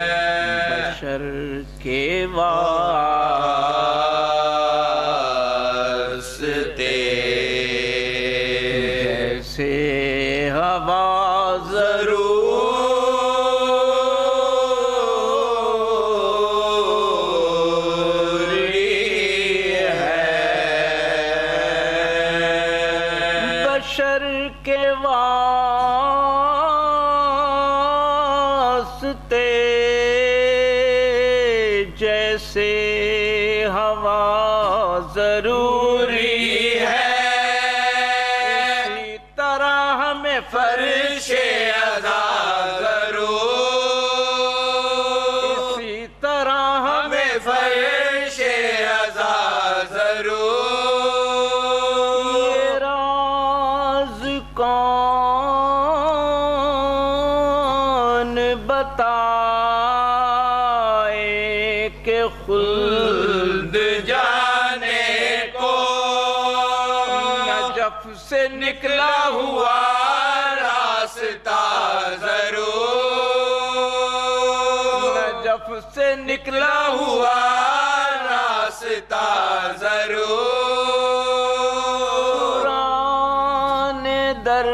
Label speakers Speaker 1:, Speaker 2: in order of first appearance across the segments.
Speaker 1: بشر کے واسطے جیسے ہوا ضروری ہے، بشر کے واسطے جیسے ہوا ضروری ہے، اسی طرح ہمیں فرش ادا ضرور، اسی طرح ہمیں فرش ادا ضرور۔ یہ راز کون بتائے کہ خلد جانے کو نجف سے نکلا ہوا راستہ ضرور، نجف سے نکلا ہوا راستہ ضرور۔ قرآن در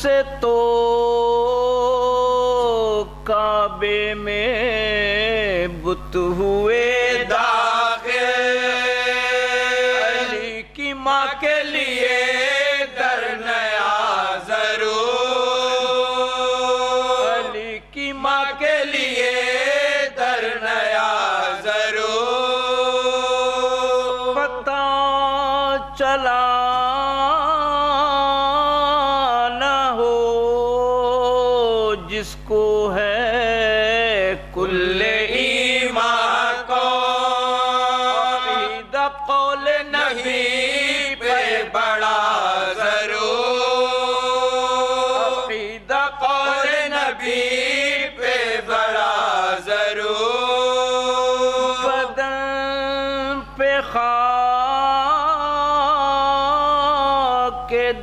Speaker 1: سے تو کعبے میں بت ہوئے داخل، علی کی ماں کے لیے در نیا ضرور، علی کی ماں کے لیے در نیا ضرور۔ پتہ چلا جس کو ہے کل ایمان کو، عقیدہ قول نبی پہ بڑا ضرور، عقیدہ قول نبی پہ بڑا ضرور۔ بدن پہ خاک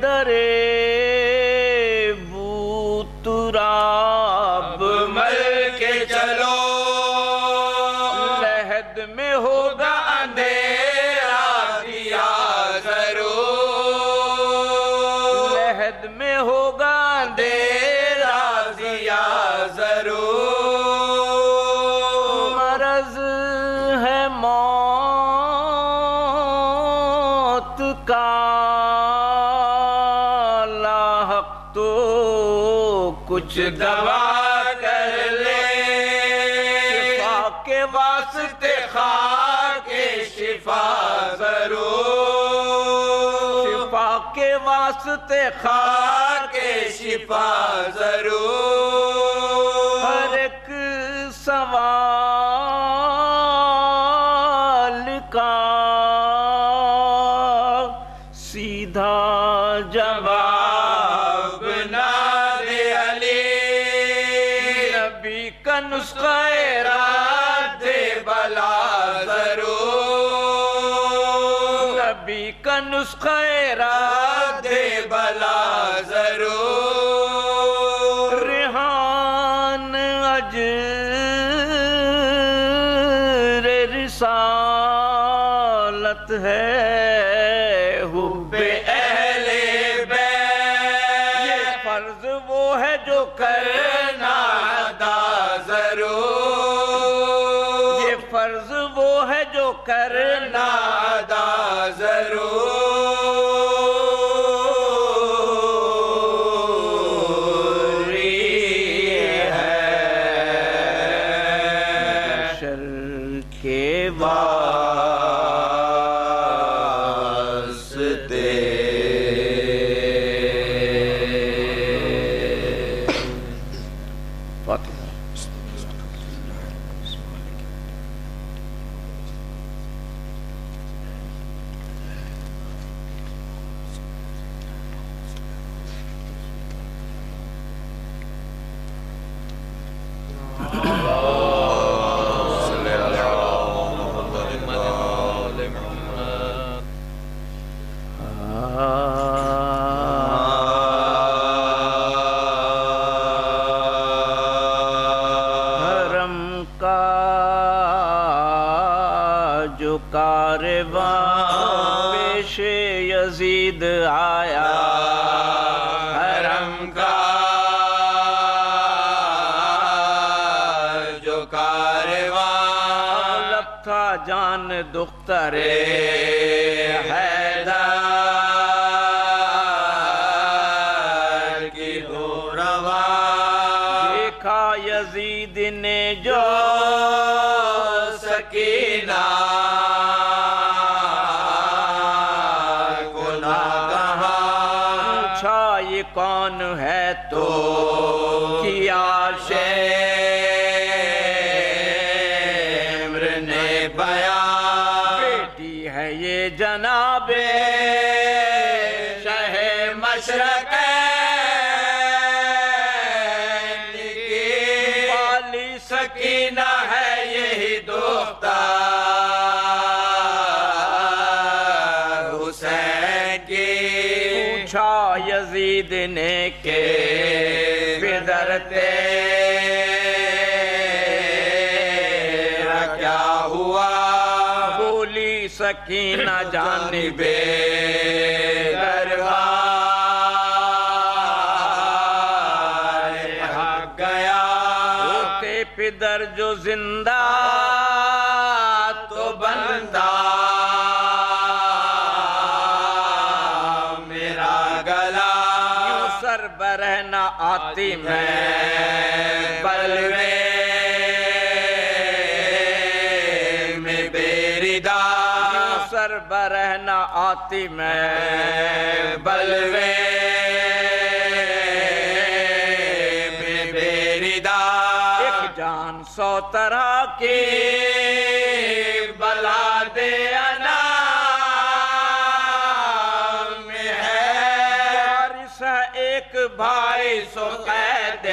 Speaker 1: درے تراب مل کے چلو، لحد میں ہوگا اندھیرا دیا ضرور، لحد میں ہوگا اندھیرا دیا ضرور۔ مرض ہے موت کا لاحق تو کچھ دوا کر لے، شفا کے واسطے خاک شفا ضرور، شفا کے واسطے خاک شفا ضرور۔ ہر ایک سوال کا سیدھا جواب نہ کا نسخہ رد بلا ضرور، نبی کا نسخہ رد بلا ضرور۔ ریحان اجر رسالت ہے حب اہل بیت، یہ فرض وہ ہے جو کرنا ضرور، یہ فرض وہ ہے جو کرنا ادا ضروری ہے۔ بشر کے واسطے جو کارواں پیش یزید آیا حرم کا جو کارواں تھا جان دختر حیدر کی ہو رواں دیکھا یزید نے جو سکینہ کو نہ کہا پوچھا یہ کون ہے تو کیا شمر نے بیان بیٹی ہے یہ جناب شہ مشرق والی سکینہ ہے یہی دختر حسین کی پوچھا یزید نے کہ پدر تیرا کیا ہوا بولی سکینہ جانب دربار حق گیا ہوتے پدر جو زندہ تو بندہ میرا گلا یوں سر برہنہ آتی میں بلوے میں بیردہ یوں سر برہنہ آتی میں بلوے میں بیردہ ایک جان سو طرح کی بلا دے انام میں ہے وارث ہے ایک بھائی سو قید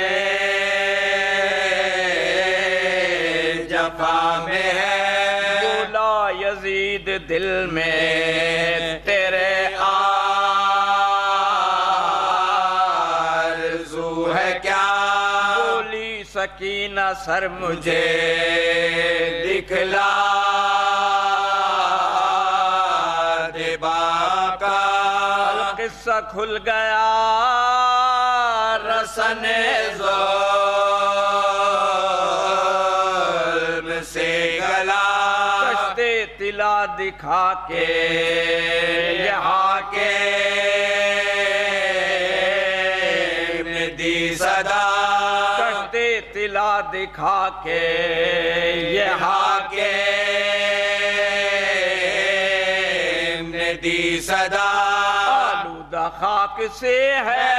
Speaker 1: جفا میں ہے بولا یزید دل میں تیرے آرزو ہے کیا بولی سکینہ سر مجھے دکھلا دے باپ کا قصہ کھل گیا رسن ظلم سے گلا کشتے طلا دکھا کے یہاں کے میں دی صدا کشتے طلا دکھا کے یہاں کے میں دی صدا آلودہ خاک سے ہے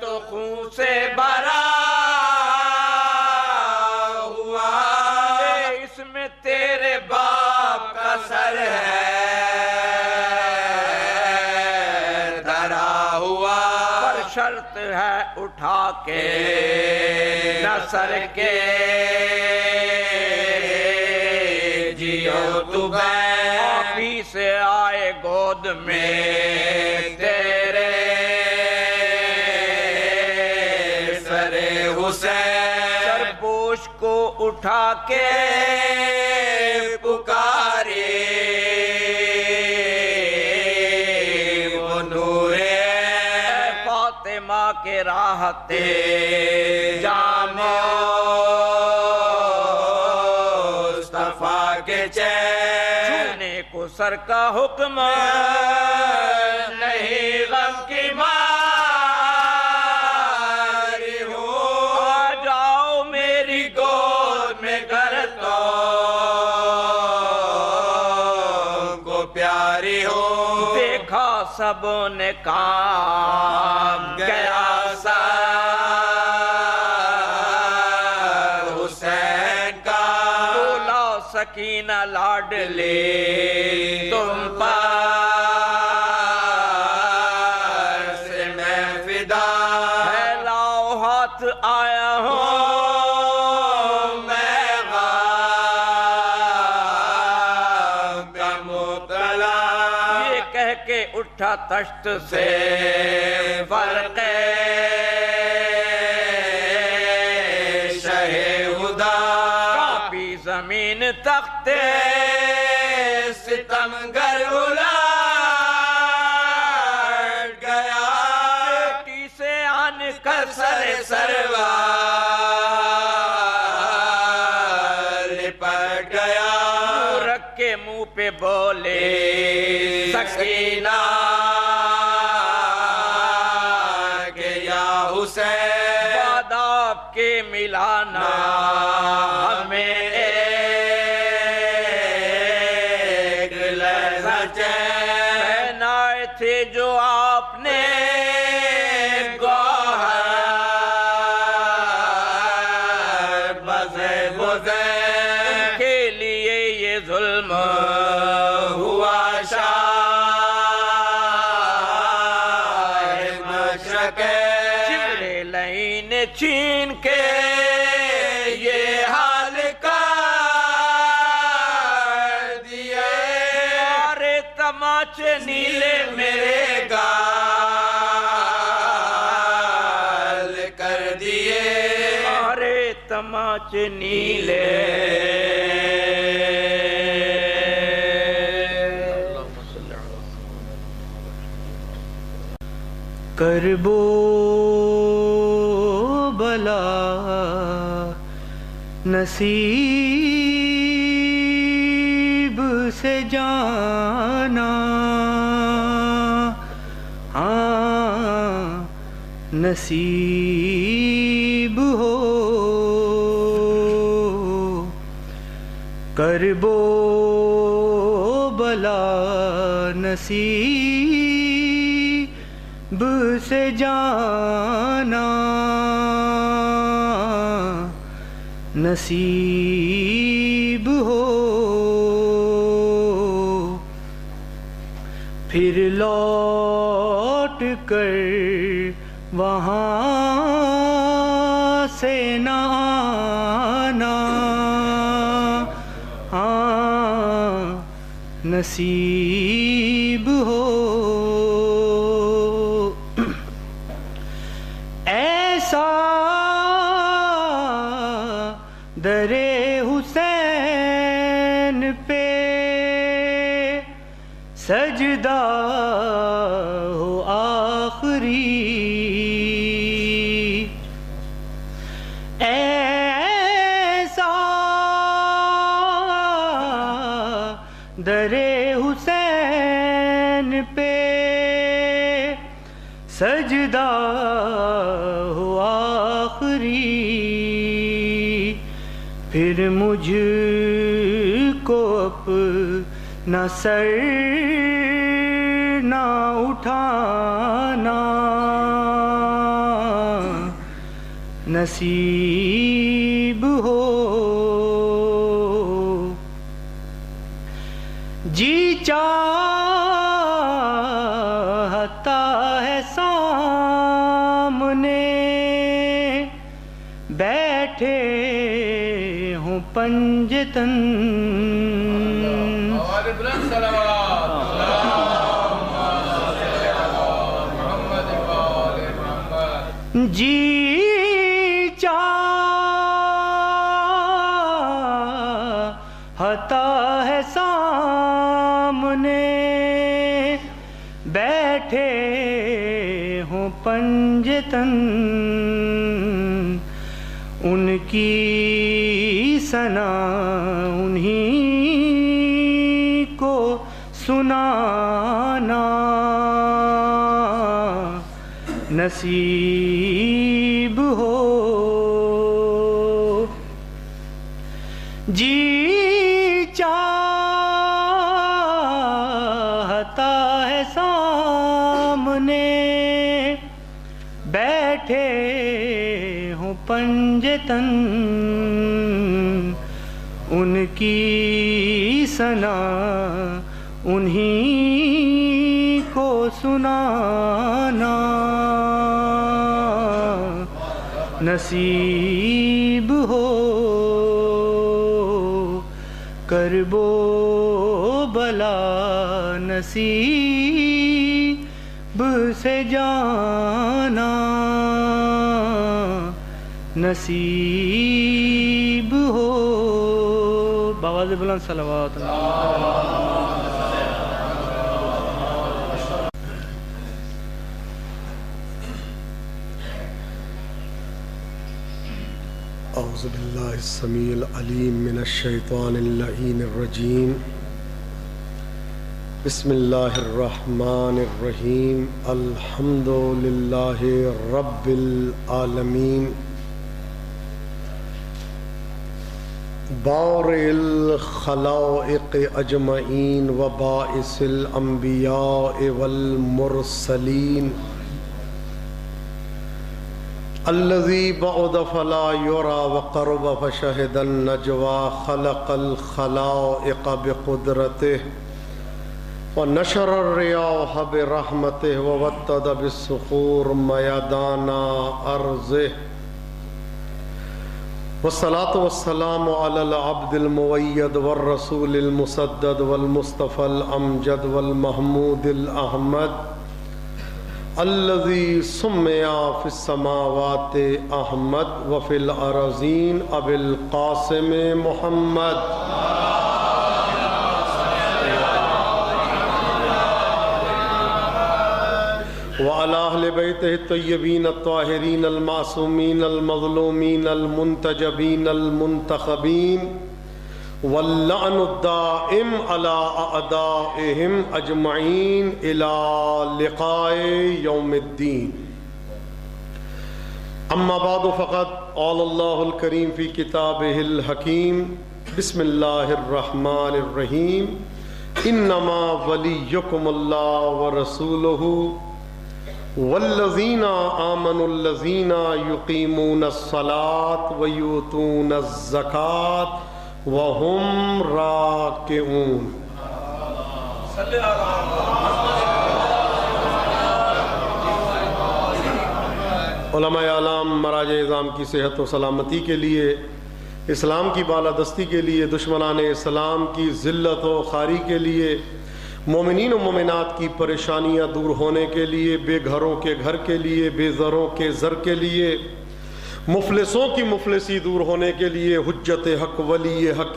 Speaker 1: تو خون سے بھرا ہوا اس میں تیرے باپ کا سر ہے دھرا ہوا پر شرط ہے اٹھا کے نہ سر کے جیو تو آپی سے آئے گود میں تیرے سر حسین سرپوش کو اٹھا کے پکارے وہ نور فاطمہ کے راحتے جامع مصطفیٰ کے چھونے کو سر کا حکم نہیں غم کی ماری ہو آ جاؤ میری گود میں گھرتوں کو پیاری ہو دیکھا سب نے کام گیا حسین کا بولا سکینہ لاڈلی تم پر سے میں فدا ہے لاؤ ہاتھ آیا ہوں میں غم کا مبتلا یہ کہہ کے اٹھا تشت سے فرق شہ خدا کافی زمین تخت ستمگر الٹ گیا بیٹی سے آن کر سر سروار لپٹ گیا رکھ کے منہ پہ بولے سکینہ کہ یا حسین بعد آپ کے ملانا ہمیں ایک لحظہ چین آئے تھے جو آپ نے گوہر بزے کے لیے یہ ظلم ہوا شاہ مشرق جبریلین چھین کے یہ حال کر دیے سارے تماچے نیلے میرے گال کر دیے سارے تماچے نیلے کرب و بلا نصیب سے جانا ہاں نصیب ہو کرب و بلا نصیب سے جانا نصیب ہو پھر لوٹ کر وہاں سے نہ آنا نصیب ہو ایسا در حسین پہ سجدہ ہو آخری ایسا در حسین پہ سجدہ ہو آخری پھر مجھ کو اپنا سر نہ اٹھانا نصیب ہو جی چاہتا ہے سامنے بیٹھے ہوں پنجتن جی چاہتا ہے سامنے بیٹھے ہوں پنجتن ان کی ثنا انہی کو سنانا نصیب ہو جی چاہتا ہے سامنے بیٹھے ہوں پنجتن ان کی ثنا انہی کو سنانا نصیب ہو کرب و بلا نصیب سے جانا نصیب ہو آواز بلند صلوات
Speaker 2: اعوذ باللہ السمیع العلیم من الشیطان اللعین الرجیم بسم اللہ الرحمن الرحیم الحمد للہ رب العالمین بارئ الخلائق اجمعین وباعث الانبیاء والمرسلین الذي بعد فلا يرى وقرب فشهد النجوى خلق الخلائق بقدرته ونشر الرياح برحمته ووتد بالصخور ميدان أرضه والصلاة والسلام على العبد المؤيد والرسول المسدد والمصطفى الأمجد والمحمود الأحمد الذي سمي في السماوات أحمد وفي الأراضين أبي القاسم محمد وعلى أهل بيته الطيبين الطاهرين المعصومين المظلومين المنتجبين المنتخبين واللعن الدائم على أعدائهم أجمعين إلى لقاء يوم الدين. أما بعد فقد قال الله الكريم في كتابه الحكيم بسم الله الرحمن الرحيم إنما وليكم الله ورسوله والذين آمنوا الذين يقيمون الصلاة ويؤتون الزكاة وهم راکعون. علماء اعلام مراجع اعظام کی صحت و سلامتی کے لیے، اسلام کی بالادستی کے لیے، دشمنان اسلام کی ذلت و خواری کے لیے، مومنین و مومنات کی پریشانیاں دور ہونے کے لیے، بے گھروں کے گھر کے لیے، بے زروں کے زر کے لیے، مفلسوں کی مفلسی دور ہونے کے لیے، حجت حق ولی حق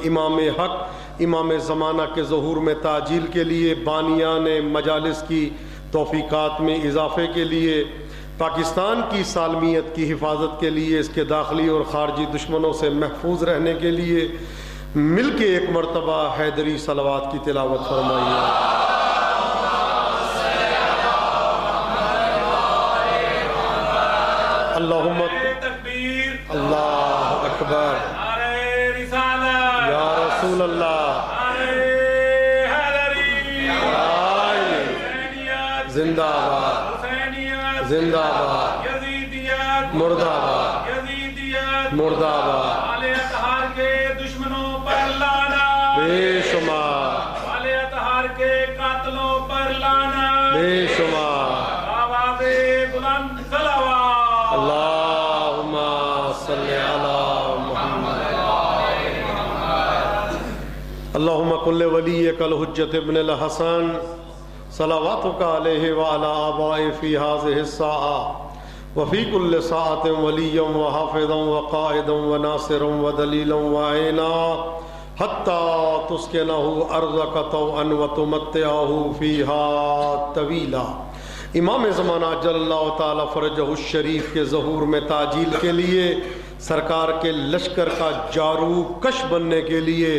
Speaker 2: امام زمانہ کے ظہور میں تعجیل کے لیے، بانیان مجالس کی توفیقات میں اضافے کے لیے، پاکستان کی سالمیت کی حفاظت کے لیے، اس کے داخلی اور خارجی دشمنوں سے محفوظ رہنے کے لیے مل کے ایک مرتبہ حیدری صلوات کی تلاوت فرمائیے. اللہم اللہ اکبر یا رسول اللہ زندہ آباد زندہ آباد مردہ آباد مردہ آباد
Speaker 3: کے دشمنوں پر لانا
Speaker 2: بے شمار
Speaker 3: والے اطہار کے قاتلوں پر لانا
Speaker 2: بے شمار
Speaker 3: آواز بلند صلوات
Speaker 2: اللہم صلی علی محمد اللہم کل ولیک الحجت ابن الحسن صلواتک علیہ وعلی آبائی فی هذه الساعة وفی کل ساعت ولیا وحافظا وقائدا وناصرا ودلیلا وعینا حتی تسکنہ ارضک طوعا وتمتعہ فیہا طویلا. امام زمانہ جل اللہ تعالی فرجہ الشریف کے ظہور میں تعجیل کے لیے، سرکار کے لشکر کا جارو کش بننے کے لیے،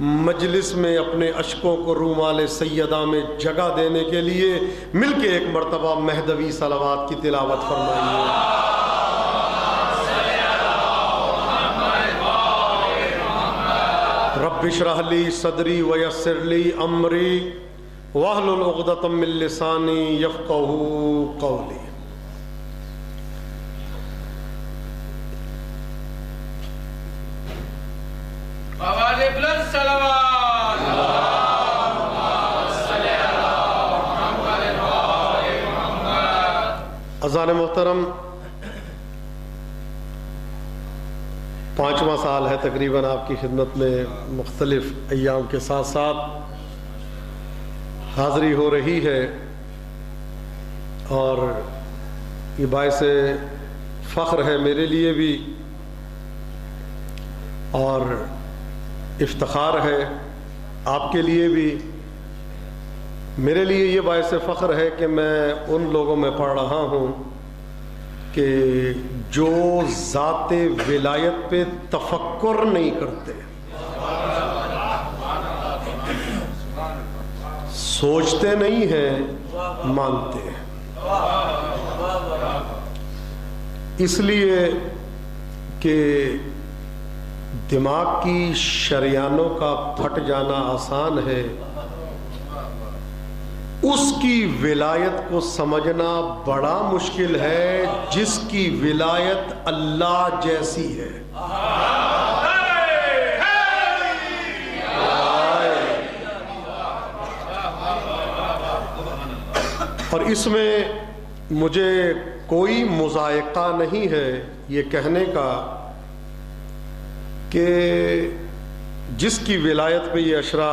Speaker 2: مجلس میں اپنے اشکوں کو رومال سیدہ میں جگہ دینے کے لیے مل کے ایک مرتبہ مہدوی صلوات کی تلاوت فرمائیے. رب اشرح لی صدری ویسر لی امری واحلل عقدۃ من لسانی یفقہوا قولی.
Speaker 1: آواز بلند صلوات
Speaker 2: اذان محترم، 5واں سال ہے تقریباً آپ کی خدمت میں مختلف ایام کے ساتھ ساتھ حاضری ہو رہی ہے، اور یہ باعث فخر ہے میرے لیے بھی اور افتخار ہے آپ کے لیے بھی، میرے لیے یہ باعث فخر ہے کہ میں ان لوگوں میں پڑھ رہا ہوں کہ جو ذات ولایت پہ تفکر نہیں کرتے، سوچتے نہیں ہیں، مانتے ہیں۔ اس لیے کہ دماغ کی شریانوں کا پھٹ جانا آسان ہے، اس کی ولایت کو سمجھنا بڑا مشکل ہے جس کی ولایت اللہ جیسی ہے۔ اور اس میں مجھے کوئی مذائقہ نہیں ہے یہ کہنے کا کہ جس کی ولایت پہ یہ اشرا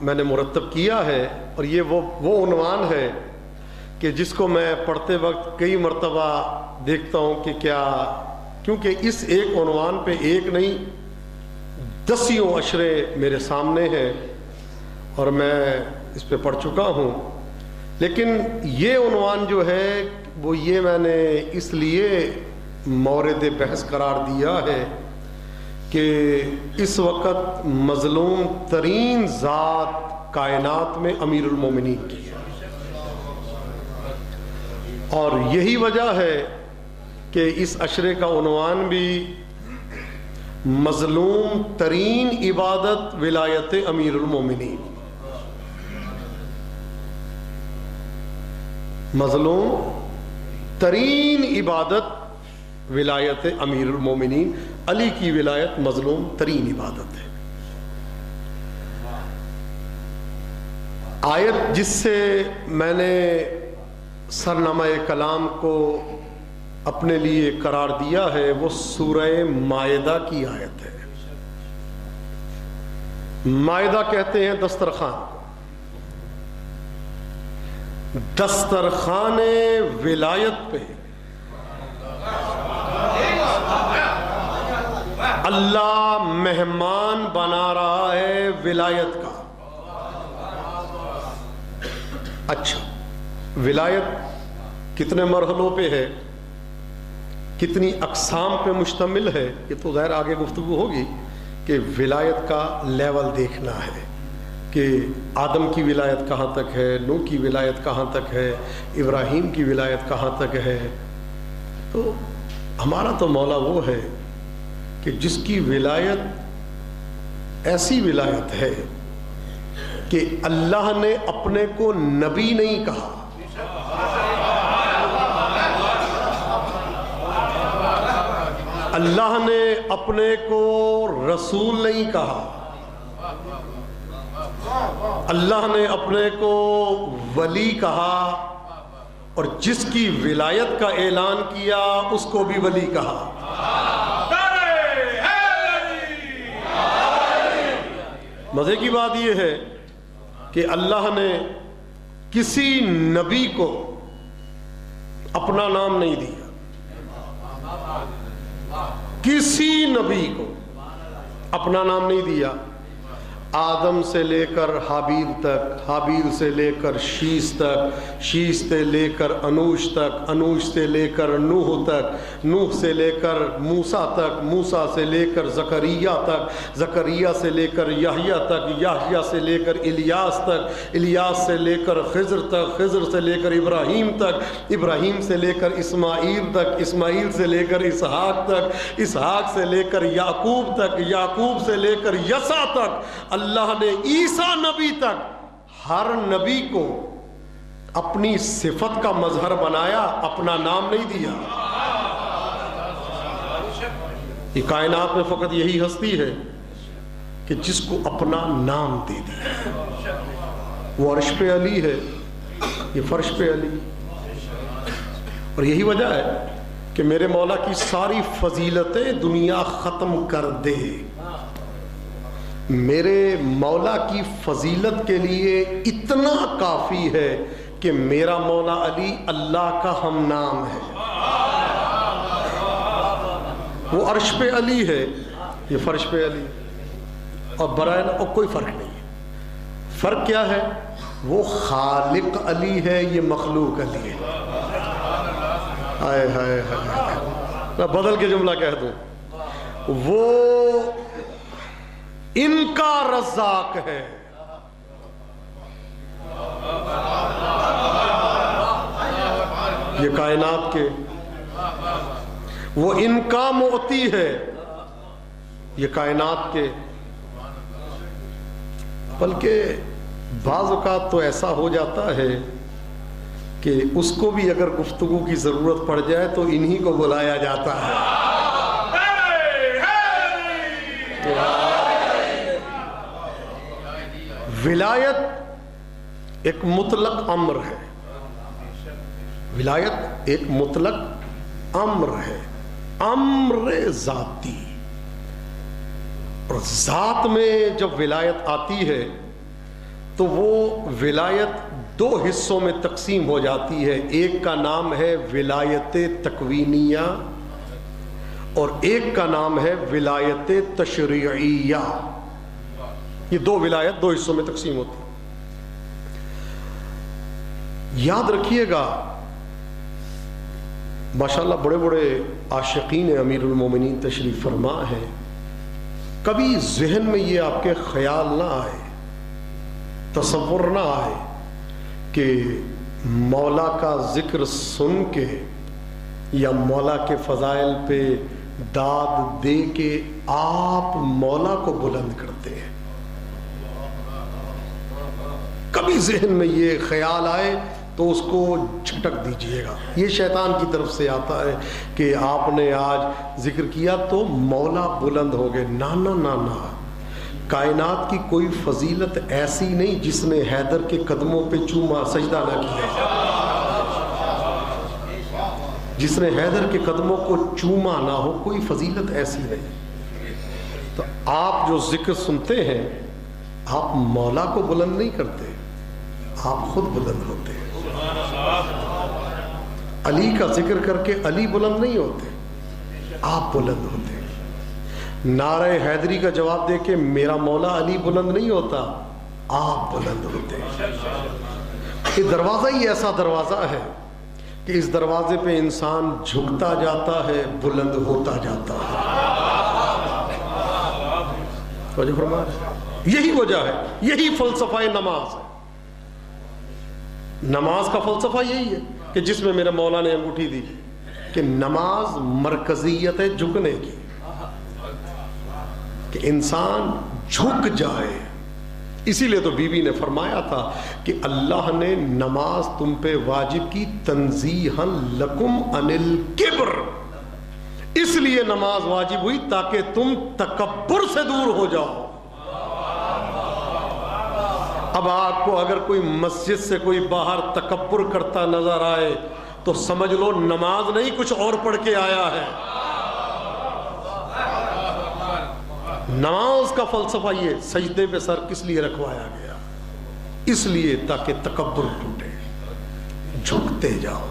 Speaker 2: میں نے مرتب کیا ہے، اور یہ وہ عنوان ہے کہ جس کو میں پڑھتے وقت کئی مرتبہ دیکھتا ہوں کہ کیا، کیونکہ اس ایک عنوان پہ ایک نہیں دسیوں اشرے میرے سامنے ہیں اور میں اس پہ پڑھ چکا ہوں، لیکن یہ عنوان جو ہے وہ یہ میں نے اس لیے مورد بحث قرار دیا ہے کہ اس وقت مظلوم ترین ذات کائنات میں امیر المومنین کی ہے، اور یہی وجہ ہے کہ اس اشرے کا عنوان بھی مظلوم ترین عبادت ولایت امیر المومنین۔ مظلوم ترین عبادت ولایت امیر المومنین، علی کی ولایت مظلوم ترین عبادت ہے۔ آیت جس سے میں نے سرنامہ کلام کو اپنے لیے قرار دیا ہے وہ سورہ مائدہ کی آیت ہے۔ مائدہ کہتے ہیں دسترخوان کو، دسترخوان ولایت پہ اللہ مہمان بنا رہا ہے ولایت کا۔ اچھا، ولایت کتنے مرحلوں پہ ہے، کتنی اقسام پہ مشتمل ہے، یہ تو ظاہر آگے گفتگو ہوگی کہ ولایت کا لیول دیکھنا ہے کہ آدم کی ولایت کہاں تک ہے، نوح کی ولایت کہاں تک ہے، ابراہیم کی ولایت کہاں تک ہے۔ تو ہمارا تو مولا وہ ہے کہ جس کی ولایت ایسی ولایت ہے کہ اللہ نے اپنے کو نبی نہیں کہا، اللہ نے اپنے کو رسول نہیں کہا، اللہ نے اپنے کو ولی کہا، اور جس کی ولایت کا اعلان کیا اس کو بھی ولی کہا۔ مزے کی بات یہ ہے کہ اللہ نے کسی نبی کو اپنا نام نہیں دیا، کسی نبی کو اپنا نام نہیں دیا۔ آدم سے لے کر حابیل تک، حابیل سے لے کر شیش تک، شیش سے لے کر انوش تک، انوش سے لے کر نوح تک، نوح سے لے کر موسیٰ تک، موسیٰ سے لے کر زکریا تک، زکریا سے لے کر یحییٰ تک، یحییٰ سے لے کر الیاس تک، الیاس سے لے کر خضر تک، خضر سے لے کر ابراہیم تک، ابراہیم سے لے کر اسماعیل تک، اسماعیل سے لے کر اسحاق تک، اسحاق سے لے کر یعقوب تک، یعقوب سے لے کر یسع تک، اللہ نے عیسیٰ نبی تک ہر نبی کو اپنی صفت کا مظہر بنایا، اپنا نام نہیں دیا۔ یہ کائنات میں فقط یہی ہستی ہے کہ جس کو اپنا نام دے دیا، وہ عرش پہ علی ہے، یہ فرش پہ علی۔ اور یہی وجہ ہے کہ میرے مولا کی ساری فضیلتیں دنیا ختم کر دے، میرے مولا کی فضیلت کے لیے اتنا کافی ہے کہ میرا مولا علی اللہ کا ہم نام ہے، وہ عرش پہ علی ہے، یہ فرش پہ علی۔ اور برائے اور کوئی فرق نہیں ہے. فرق کیا ہے؟ وہ خالق علی ہے، یہ مخلوق علی ہے. ہائے ہائے ہائے، میں بدل کے جملہ کہہ دوں، وہ ان کا رزاق ہے، یہ کائنات کے، وہ ان کا معطی ہے، یہ کائنات کے. بلکہ بعض اوقات تو ایسا ہو جاتا ہے کہ اس کو بھی اگر گفتگو کی ضرورت پڑ جائے تو انہی کو بلایا جاتا ہے. ولایت ایک مطلق امر ہے، ولایت ایک مطلق امر ہے، امر ذاتی. اور ذات میں جب ولایت آتی ہے تو وہ ولایت دو حصوں میں تقسیم ہو جاتی ہے. ایک کا نام ہے ولایت تکوینیہ اور ایک کا نام ہے ولایت تشریعیہ. یہ دو ولایت دو حصوں میں تقسیم ہوتی ہے. یاد رکھیے گا، ماشاءاللہ بڑے بڑے عاشقین امیر المومنین تشریف فرما ہے، کبھی ذہن میں یہ آپ کے خیال نہ آئے، تصور نہ آئے کہ مولا کا ذکر سن کے یا مولا کے فضائل پہ داد دے کے آپ مولا کو بلند کرتے ہیں. کبھی ذہن میں یہ خیال آئے تو اس کو جھٹک دیجئے گا. یہ شیطان کی طرف سے آتا ہے کہ آپ نے آج ذکر کیا تو مولا بلند ہو گئے. نا نا نا نا، کائنات کی کوئی فضیلت ایسی نہیں جس نے حیدر کے قدموں پہ چوما سجدہ نہ کیا، جس نے حیدر کے قدموں کو چوما نہ ہو، کوئی فضیلت ایسی نہیں. تو آپ جو ذکر سنتے ہیں، آپ مولا کو بلند نہیں کرتے، آپ خود بلند ہوتے ہیں. علی کا ذکر کر کے علی بلند نہیں ہوتے، آپ بلند ہوتے ہیں. نعرہ حیدری کا جواب دے کے میرا مولا علی بلند نہیں ہوتا، آپ بلند ہوتے ہیں. یہ دروازہ ہی ایسا دروازہ ہے کہ اس دروازے پہ انسان جھکتا جاتا ہے، بلند ہوتا جاتا ہے. یہی وجہ ہے، یہی فلسفہ نماز ہے. نماز کا فلسفہ یہی ہے کہ جس میں میرے مولا نے انگوٹھی دی کہ نماز مرکزیت ہے جھکنے کی، کہ انسان جھک جائے. اسی لیے تو بی بی نے فرمایا تھا کہ اللہ نے نماز تم پہ واجب کی تنزیہاً لکم عن الکبر، اس لیے نماز واجب ہوئی تاکہ تم تکبر سے دور ہو جاؤ. اب آپ کو اگر کوئی مسجد سے کوئی باہر تکبر کرتا نظر آئے تو سمجھ لو نماز نہیں کچھ اور پڑھ کے آیا ہے. نماز کا فلسفہ یہ سجدے پہ سر کس لیے رکھوایا گیا؟ اس لیے تاکہ تکبر ٹوٹے، جھکتے جاؤ.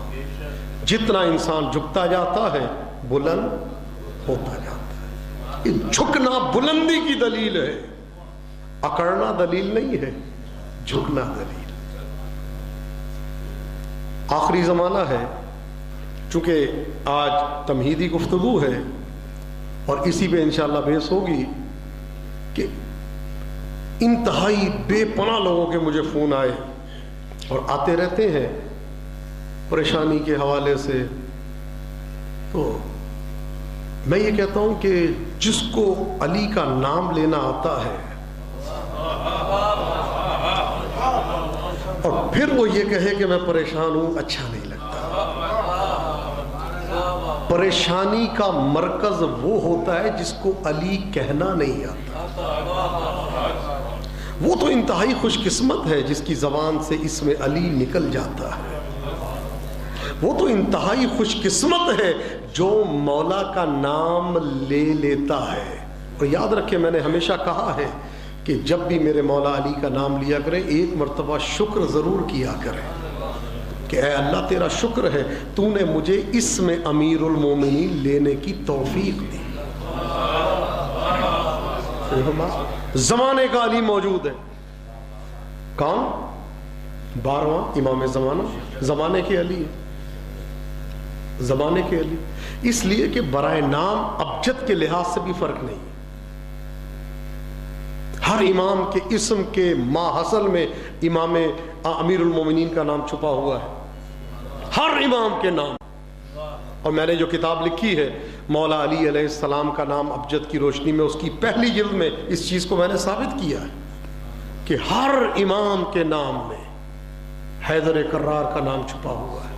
Speaker 2: جتنا انسان جھکتا جاتا ہے بلند ہوتا جاتا ہے. یہ جھکنا بلندی کی دلیل ہے، اکڑنا دلیل نہیں ہے، جھکنا دلیل. آخری زمانہ ہے، چونکہ آج تمہیدی گفتگو ہے اور اسی پہ انشاءاللہ بحث ہوگی کہ انتہائی بے پناہ لوگوں کے مجھے فون آئے اور آتے رہتے ہیں پریشانی کے حوالے سے. تو میں یہ کہتا ہوں کہ جس کو علی کا نام لینا آتا ہے اور پھر وہ یہ کہے کہ میں پریشان ہوں، اچھا نہیں لگتا. پریشانی کا مرکز وہ ہوتا ہے جس کو علی کہنا نہیں آتا. وہ تو انتہائی خوش قسمت ہے جس کی زبان سے اسم علی نکل جاتا ہے. وہ تو انتہائی خوش قسمت ہے جو مولا کا نام لے لیتا ہے. اور یاد رکھیں، میں نے ہمیشہ کہا ہے کہ جب بھی میرے مولا علی کا نام لیا کرے ایک مرتبہ شکر ضرور کیا کرے کہ اے اللہ تیرا شکر ہے تو نے مجھے اس میں امیر المومنین لینے کی توفیق دی. زمانے کا علی موجود ہے. کون؟ 12واں امام زمانہ، زمانے کے علی ہے، زمانے کے علی. اس لیے کہ برائے نام ابجد کے لحاظ سے بھی فرق نہیں. ہر امام کے اسم کے ماحصل میں امام امیر المومنین کا نام چھپا ہوا ہے، ہر امام کے نام. اور میں نے جو کتاب لکھی ہے مولا علی علیہ السلام کا نام ابجد کی روشنی میں، اس کی پہلی جلد میں اس چیز کو میں نے ثابت کیا ہے کہ ہر امام کے نام میں حیدر کرار کا نام چھپا ہوا ہے.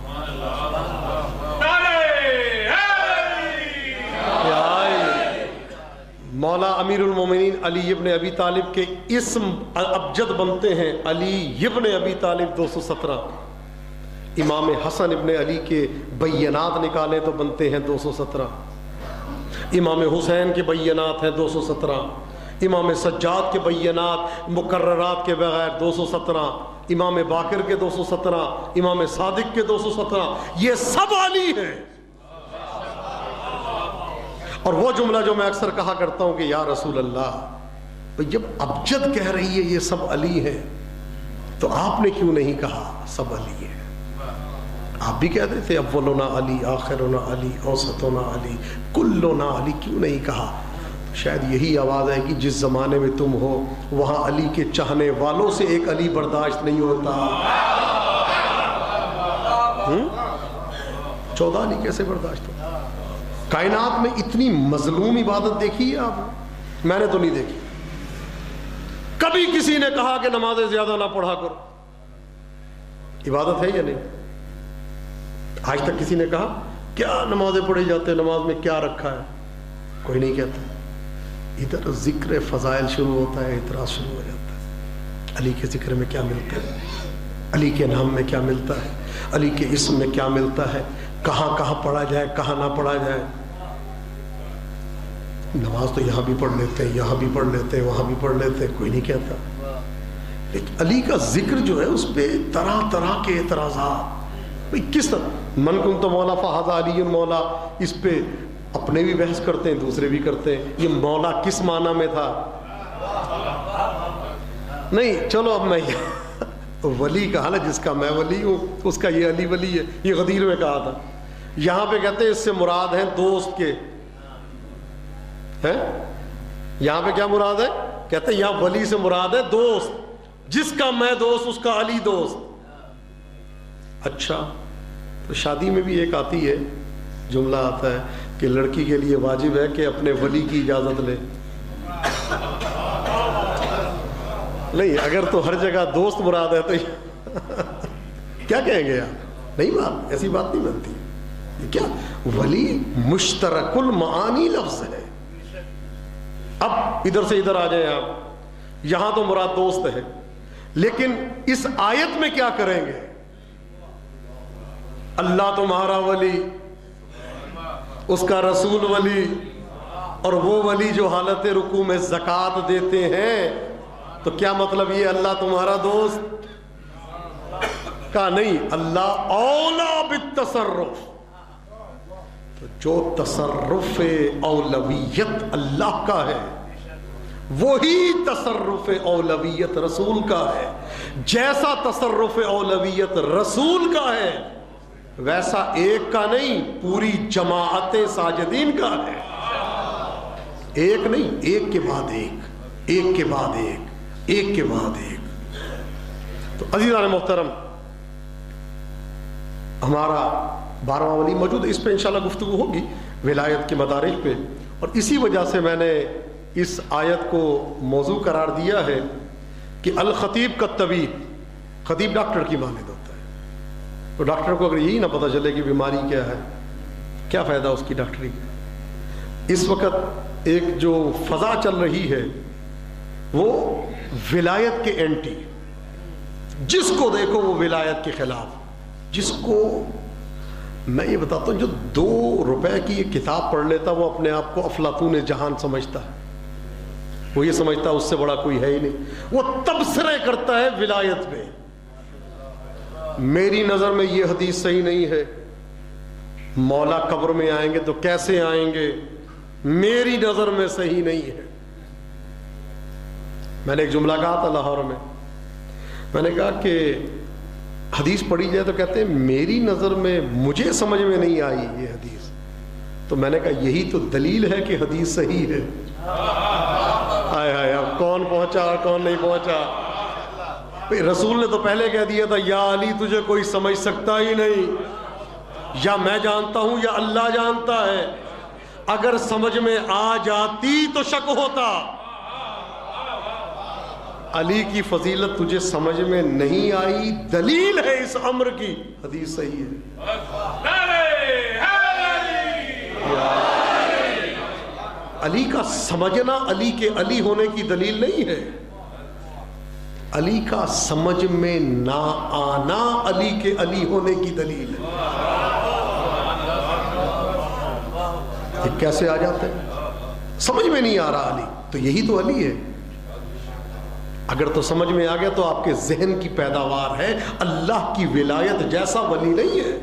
Speaker 2: مولا امیر المومنین علی ابن ابی طالب کے اسم ابجد بنتے ہیں علی ابن ابی طالب 217. امام حسن ابن علی کے بینات نکالیں تو بنتے ہیں 217. امام حسین کے بینات ہیں 217. امام سجاد کے بینات مقررات کے بغیر 217. امام باقر کے 217. امام صادق کے 217. یہ سب علی ہیں. اور وہ جملہ جو میں اکثر کہا کرتا ہوں کہ یا رسول اللہ، جب ابجد کہہ رہی ہے یہ سب علی ہیں تو آپ نے کیوں نہیں کہا سب علی ہیں؟ آپ بھی کہتے تھے اولنا علی، آخرنا علی، اوسطنا علی، کلنا علی، کیوں نہیں کہا؟ شاید یہی آواز ہے کہ جس زمانے میں تم ہو وہاں علی کے چاہنے والوں سے ایک علی برداشت نہیں ہوتا. 14 علی کیسے برداشت ہوتا؟ کائنات میں اتنی مظلوم عبادت دیکھی ہے آپ؟ میں نے تو نہیں دیکھی. کبھی کسی نے کہا کہ نمازیں زیادہ نہ پڑھا کرو؟ عبادت ہے یا نہیں؟ آج تک کسی نے کہا کیا نمازیں پڑھی جاتے ہیں، نماز میں کیا رکھا ہے؟ کوئی نہیں کہتا. ادھر ذکر فضائل شروع ہوتا ہے، اعتراض شروع ہو جاتا ہے. علی کے ذکر میں کیا ملتا ہے؟ علی کے نام میں کیا ملتا ہے؟ علی کے اسم میں کیا ملتا ہے؟ کہاں کہاں پڑھا جائے، کہاں نہ پڑھا جائے؟ نماز تو یہاں بھی پڑھ لیتے ہیں، یہاں بھی پڑھ لیتے ہیں، وہاں بھی پڑھ لیتے ہیں، کوئی نہیں کہتا. لیکن علی کا ذکر جو ہے اس پہ طرح طرح کے اعتراضات. کس طرح من کنت مولا فہذا علی مولا، اس پہ اپنے بھی بحث کرتے ہیں، دوسرے بھی کرتے ہیں. یہ مولا کس معنی میں تھا؟ نہیں چلو اب میں ولی کہا نا، جس کا میں ولی ہوں اس کا یہ علی ولی ہے. یہ غدیر میں کہا تھا. یہاں پہ کہتے ہیں اس سے مراد ہیں دوست کے. یہاں پہ کیا مراد ہے؟ کہتے ہیں یہاں ولی سے مراد ہے دوست. جس کا میں دوست اس کا علی دوست. اچھا تو شادی میں بھی ایک آتی ہے، جملہ آتا ہے کہ لڑکی کے لیے واجب ہے کہ اپنے ولی کی اجازت لے. نہیں، اگر تو ہر جگہ دوست مراد ہے تو کیا کہیں گے آپ؟ نہیں، بات ایسی بات نہیں بنتی. کیا ولی مشترک المعانی لفظ ہے. اب ادھر سے ادھر آ جائیں آپ. یہاں تو مراد دوست ہے، لیکن اس آیت میں کیا کریں گے؟ اللہ تمہارا ولی، اس کا رسول ولی، اور وہ ولی جو حالت رکوع میں زکوٰۃ دیتے ہیں. تو کیا مطلب یہ اللہ تمہارا دوست کا نہیں؟ اللہ اولا بالتصرف. تو جو تصرف اولویت اللہ کا ہے وہی تصرف اولویت رسول کا ہے. جیسا تصرف اولویت رسول کا ہے ویسا ایک کا نہیں، پوری جماعت ساجدین کا ہے. ایک نہیں، ایک کے بعد ایک، ایک کے بعد ایک، ایک کے بعد ایک. تو عزیزان محترم، ہمارا 12واں ولی موجود ہے. اس پہ انشاءاللہ گفتگو ہوگی ولایت کے مدارج پہ. اور اسی وجہ سے میں نے اس آیت کو موضوع قرار دیا ہے کہ الخطیب کا طبیب، خطیب ڈاکٹر کی مانند ہوتا ہے. تو ڈاکٹر کو اگر یہی نہ پتہ چلے کہ بیماری کیا ہے، کیا فائدہ اس کی ڈاکٹری کا؟ اس وقت ایک جو فضا چل رہی ہے وہ ولایت کے اینٹی، جس کو دیکھو وہ ولایت کے خلاف. جس کو میں یہ بتاتا ہوں جو 2 روپے کی یہ کتاب پڑھ لیتا وہ اپنے آپ کو افلاطون جہان سمجھتا ہے. وہ یہ سمجھتا ہے اس سے بڑا کوئی ہے ہی نہیں. وہ تبصرے کرتا ہے ولایت میں. میری نظر میں یہ حدیث صحیح نہیں ہے، مولا قبر میں آئیں گے تو کیسے آئیں گے، میری نظر میں صحیح نہیں ہے. میں نے ایک جملہ کہا تھا لاہور میں نے کہا کہ حدیث پڑھی جائے تو کہتے ہیں میری نظر میں مجھے سمجھ میں نہیں آئی یہ حدیث، تو میں نے کہا یہی تو دلیل ہے کہ حدیث صحیح ہے۔ ہائے ہائے، اب کون پہنچا اور کون نہیں پہنچا؟ رسول نے تو پہلے کہہ دیا تھا یا علی تجھے کوئی سمجھ سکتا ہی نہیں، یا میں جانتا ہوں یا اللہ جانتا ہے۔ اگر سمجھ میں آ جاتی تو شک ہوتا۔ علی کی فضیلت تجھے سمجھ میں نہیں آئی، دلیل ہے اس امر کی، حدیث صحیح ہے۔ علی کا سمجھنا علی کے علی ہونے کی دلیل نہیں ہے، علی کا سمجھ میں نہ آنا علی کے علی ہونے کی دلیل ہے۔ یہ کیسے آ جاتا ہے؟ سمجھ میں نہیں آ رہا علی، تو یہی تو علی ہے۔ اگر تو سمجھ میں آ گیا تو آپ کے ذہن کی پیداوار ہے، اللہ کی ولایت جیسا ولی نہیں ہے۔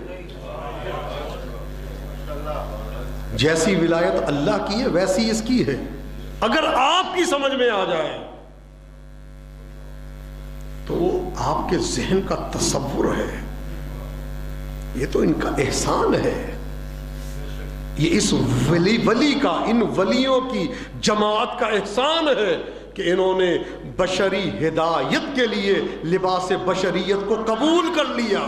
Speaker 2: جیسی ولایت اللہ کی ہے ویسی اس کی ہے۔ اگر آپ کی سمجھ میں آ جائے تو وہ آپ کے ذہن کا تصور ہے، یہ تو ان کا احسان ہے، یہ اس ولی کا، ان ولیوں کی جماعت کا احسان ہے کہ انہوں نے بشری ہدایت کے لیے لباس بشریت کو قبول کر لیا۔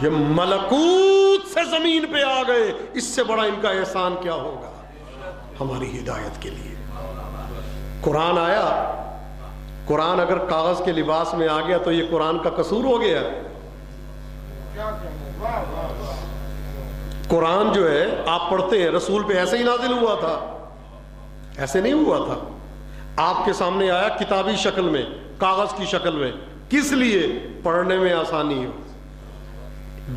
Speaker 2: یہ ملکوت سے زمین پہ آ گئے، اس سے بڑا ان کا احسان کیا ہوگا ہماری ہدایت کے لیے۔ قرآن آیا، قرآن اگر کاغذ کے لباس میں آ گیا تو یہ قرآن کا قصور ہو گیا۔ قرآن جو ہے آپ پڑھتے ہیں، رسول پہ ایسے ہی نازل ہوا تھا، ایسے نہیں ہوا تھا۔ آپ کے سامنے آیا کتابی شکل میں، کاغذ کی شکل میں، کس لیے؟ پڑھنے میں آسانی ہو،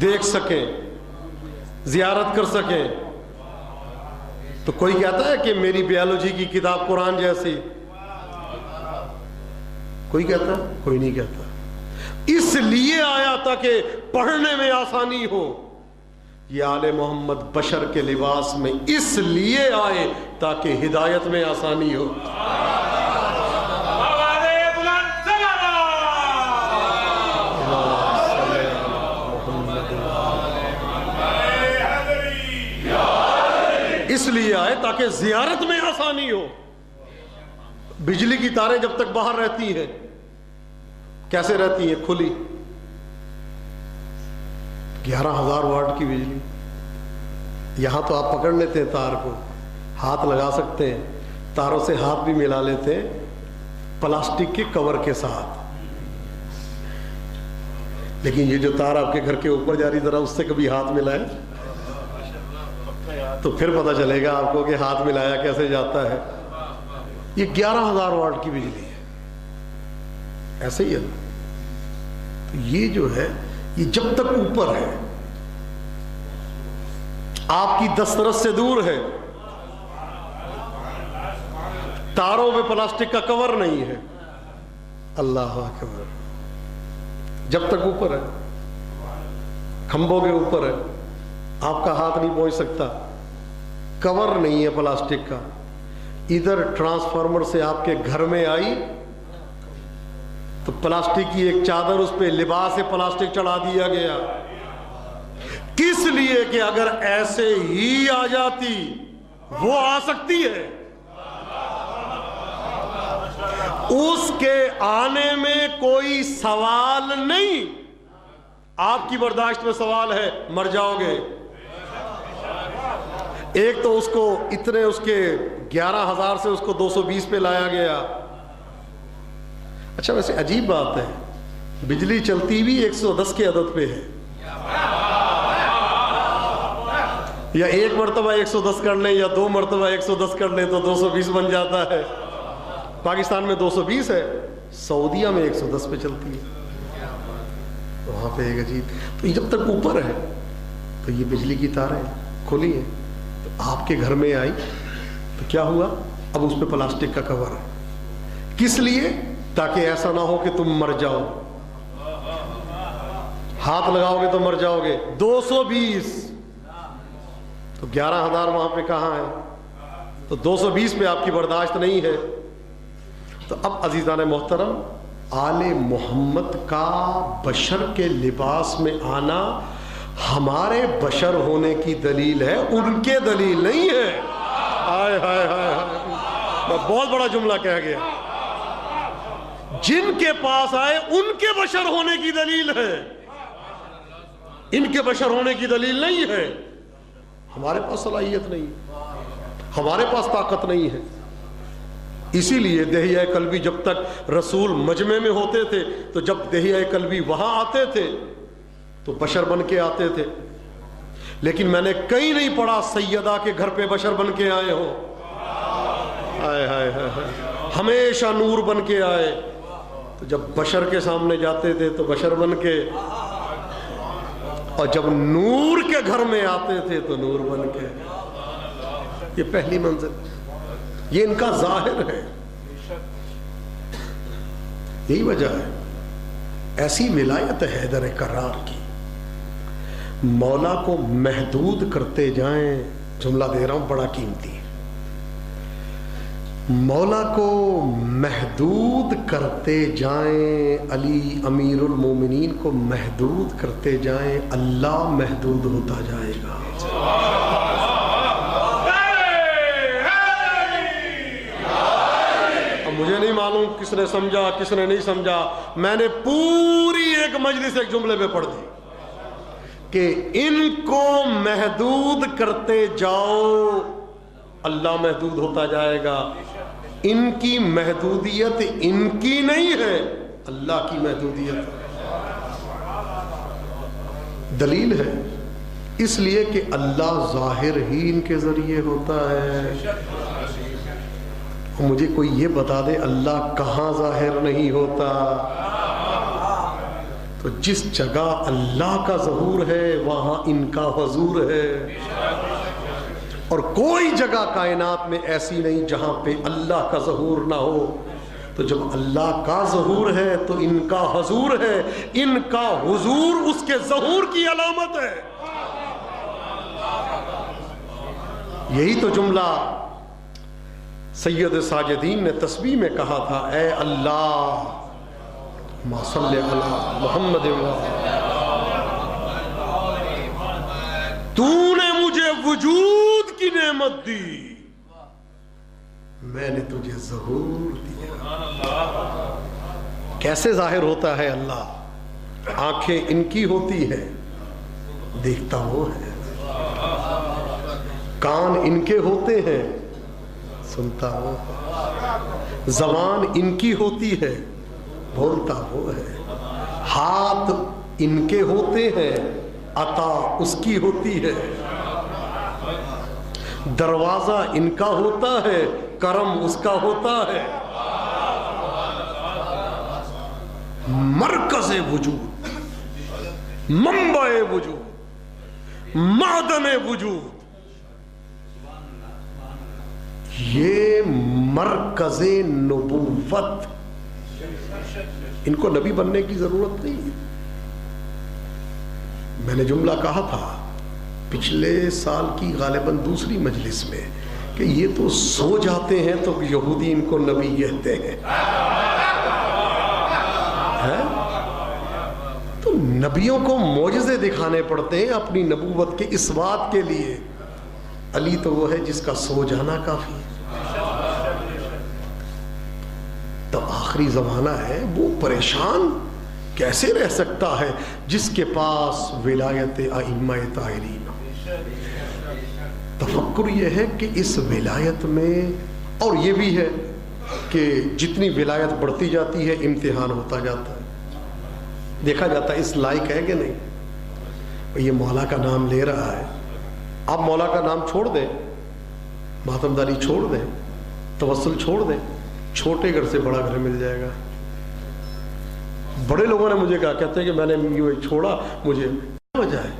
Speaker 2: دیکھ سکیں، زیارت کر سکیں۔ تو کوئی کہتا ہے کہ میری بیالوجی کی کتاب قرآن جیسی؟ کوئی کہتا ہے؟ کوئی نہیں کہتا۔ اس لیے آیا تھا کہ پڑھنے میں آسانی ہو۔ یہ آل محمد بشر کے لباس میں اس لیے آئے تاکہ ہدایت میں آسانی ہو۔ اس لیے آئے تاکہ زیارت میں آسانی ہو۔ بجلی کی تاریں جب تک باہر رہتی ہیں، کیسے رہتی ہیں؟ کھلی، 11,000 واٹ کی بجلی، یہاں تو آپ پکڑ لیتے ہیں تار کو، ہاتھ لگا سکتے ہیں، تاروں سے ہاتھ بھی ملا لیتے ہیں پلاسٹک کے کور کے ساتھ، لیکن یہ جو تار آپ کے گھر کے اوپر جا رہی، ذرا اس سے کبھی ہاتھ ملائے تو پھر پتہ چلے گا آپ کو کہ ہاتھ ملایا کیسے جاتا ہے۔ یہ 11,000 واٹ کی بجلی ہے، ایسے ہی ہے۔ تو یہ جو ہے، یہ جب تک اوپر ہے، آپ کی دسترس سے دور ہے، تاروں پہ پلاسٹک کا کور نہیں ہے، اللہ اکبر، جب تک اوپر ہے، کھمبوں کے اوپر ہے، آپ کا ہاتھ نہیں پہنچ سکتا، کور نہیں ہے پلاسٹک کا۔ ادھر ٹرانسفارمر سے آپ کے گھر میں آئی تو پلاسٹک کی ایک چادر، اس پہ لباس پلاسٹک چڑھا دیا گیا، کس لیے؟ کہ اگر ایسے ہی آ جاتی، وہ آ سکتی ہے، اس کے آنے میں کوئی سوال نہیں۔ آپ کی برداشت میں سوال ہے، مر جاؤ گے۔ ایک تو اس کو اتنے، اس کے 11,000 سے اس کو 220 پہ لایا گیا۔ اچھا ویسے عجیب بات ہے، بجلی چلتی بھی 110 کے عدد پہ ہے، یا ایک مرتبہ 110 کر لیں یا 2 مرتبہ 110 کر لیں تو 220 بن جاتا ہے۔ پاکستان میں 220 ہے، سعودیہ میں 110 پہ چلتی ہے، وہاں پہ ایک عجیب۔ تو یہ جب تک اوپر ہے تو یہ بجلی کی تاریں کھلی ہیں، تو آپ کے گھر میں آئی تو کیا ہوا؟ اب اس پہ پلاسٹک کا کور ہے، کس لیے؟ تاکہ ایسا نہ ہو کہ تم مر جاؤ، ہاتھ لگاؤ گے تو مر جاؤ گے۔ 220 تو 11,000 وہاں پہ کہاں ہے؟ تو 220 پہ آپ کی برداشت نہیں ہے. تو اب عزیزان محترم، آل محمد کا بشر کے لباس میں آنا ہمارے بشر ہونے کی دلیل ہے، ان کے دلیل نہیں ہے. ہائے ہائے ہائے ہائے، میں بہت بڑا جملہ کہہ گیا. جن کے پاس آئے ان کے بشر ہونے کی دلیل ہے، ان کے بشر ہونے کی دلیل نہیں ہے. ہمارے پاس صلاحیت نہیں، ہمارے پاس طاقت نہیں ہے. اسی لیے دہیہ قلبی جب تک رسول مجمع میں ہوتے تھے تو جب دہیہ قلبی وہاں آتے تھے تو بشر بن کے آتے تھے، لیکن میں نے کہیں نہیں پڑھا سیدہ کے گھر پہ بشر بن کے آئے ہو. ہائے ہائے ہائے، ہمیشہ نور بن کے آئے. تو جب بشر کے سامنے جاتے تھے تو بشر بن کے، اور جب نور کے گھر میں آتے تھے تو نور بن کے. یہ پہلی منزل، یہ ان کا ظاہر ہے. یہی وجہ ہے ایسی ولایت حیدر کرار کی. مولا کو محدود کرتے جائیں، جملہ دے رہا ہوں بڑا قیمتی ہے، مولا کو محدود کرتے جائیں، علی امیر المومنین کو محدود کرتے جائیں، اللہ محدود ہوتا جائے گا. مجھے نہیں معلوم کس نے سمجھا کس نے نہیں سمجھا، میں نے پوری ایک مجلس ایک جملے پہ پڑھ دی کہ ان کو محدود کرتے جاؤ اللہ محدود ہوتا جائے گا. ان کی محدودیت ان کی نہیں ہے، اللہ کی محدودیت دلیل ہے. اس لیے کہ اللہ ظاہر ہی ان کے ذریعے ہوتا ہے. مجھے کوئی یہ بتا دے اللہ کہاں ظاہر نہیں ہوتا؟ تو جس جگہ اللہ کا ظہور ہے وہاں ان کا حضور ہے. اور کوئی جگہ کائنات میں ایسی نہیں جہاں پہ اللہ کا ظہور نہ ہو. تو جب اللہ کا ظہور ہے تو ان کا حضور ہے، ان کا حضور اس کے ظہور کی علامت ہے. یہی تو جملہ سید ساجدین نے تسبیح میں کہا تھا، اے اللہ ما صلی علی محمد، تو نے مجھے وجود کی نعمت دی، میں نے تجھے ظہور دیا. کیسے ظاہر ہوتا ہے اللہ؟ آنکھیں ان کی ہوتی ہے، دیکھتا وہ ہے. کان ان کے ہوتے ہیں، سنتا وہ. زبان ان کی ہوتی ہے، بولتا وہ ہے. ہاتھ ان کے ہوتے ہیں، عطا اس کی ہوتی ہے. دروازہ ان کا ہوتا ہے، کرم اس کا ہوتا ہے. مرکز وجود، منبع وجود، معدن وجود، یہ مرکز نبوت. ان کو نبی بننے کی ضرورت نہیں ہے. میں نے جملہ کہا تھا پچھلے سال کی غالباً دوسری مجلس میں کہ یہ تو سو جاتے ہیں تو یہودی ان کو نبی کہتے ہیں. تو نبیوں کو معجزے دکھانے پڑتے ہیں اپنی نبوت کے اس بات کے لیے. علی تو وہ ہے جس کا سو جانا کافی ہے. تو آخری زمانہ ہے، وہ پریشان کیسے رہ سکتا ہے جس کے پاس ولایت ائمہ طاہرین. تفکر یہ ہے کہ اس ولایت میں، اور یہ بھی ہے کہ جتنی ولایت بڑھتی جاتی ہے امتحان ہوتا جاتا ہے. دیکھا جاتا ہے اس لائق ہے کہ نہیں. یہ مولا کا نام لے رہا ہے، آپ مولا کا نام چھوڑ دیں، ماتم داری چھوڑ دیں، توسل چھوڑ دیں، چھوٹے گھر سے بڑا گھر مل جائے گا. بڑے لوگوں نے مجھے کہا، کہتے ہیں کہ میں نے یہ چھوڑا، مجھے کیا وجہ ہے؟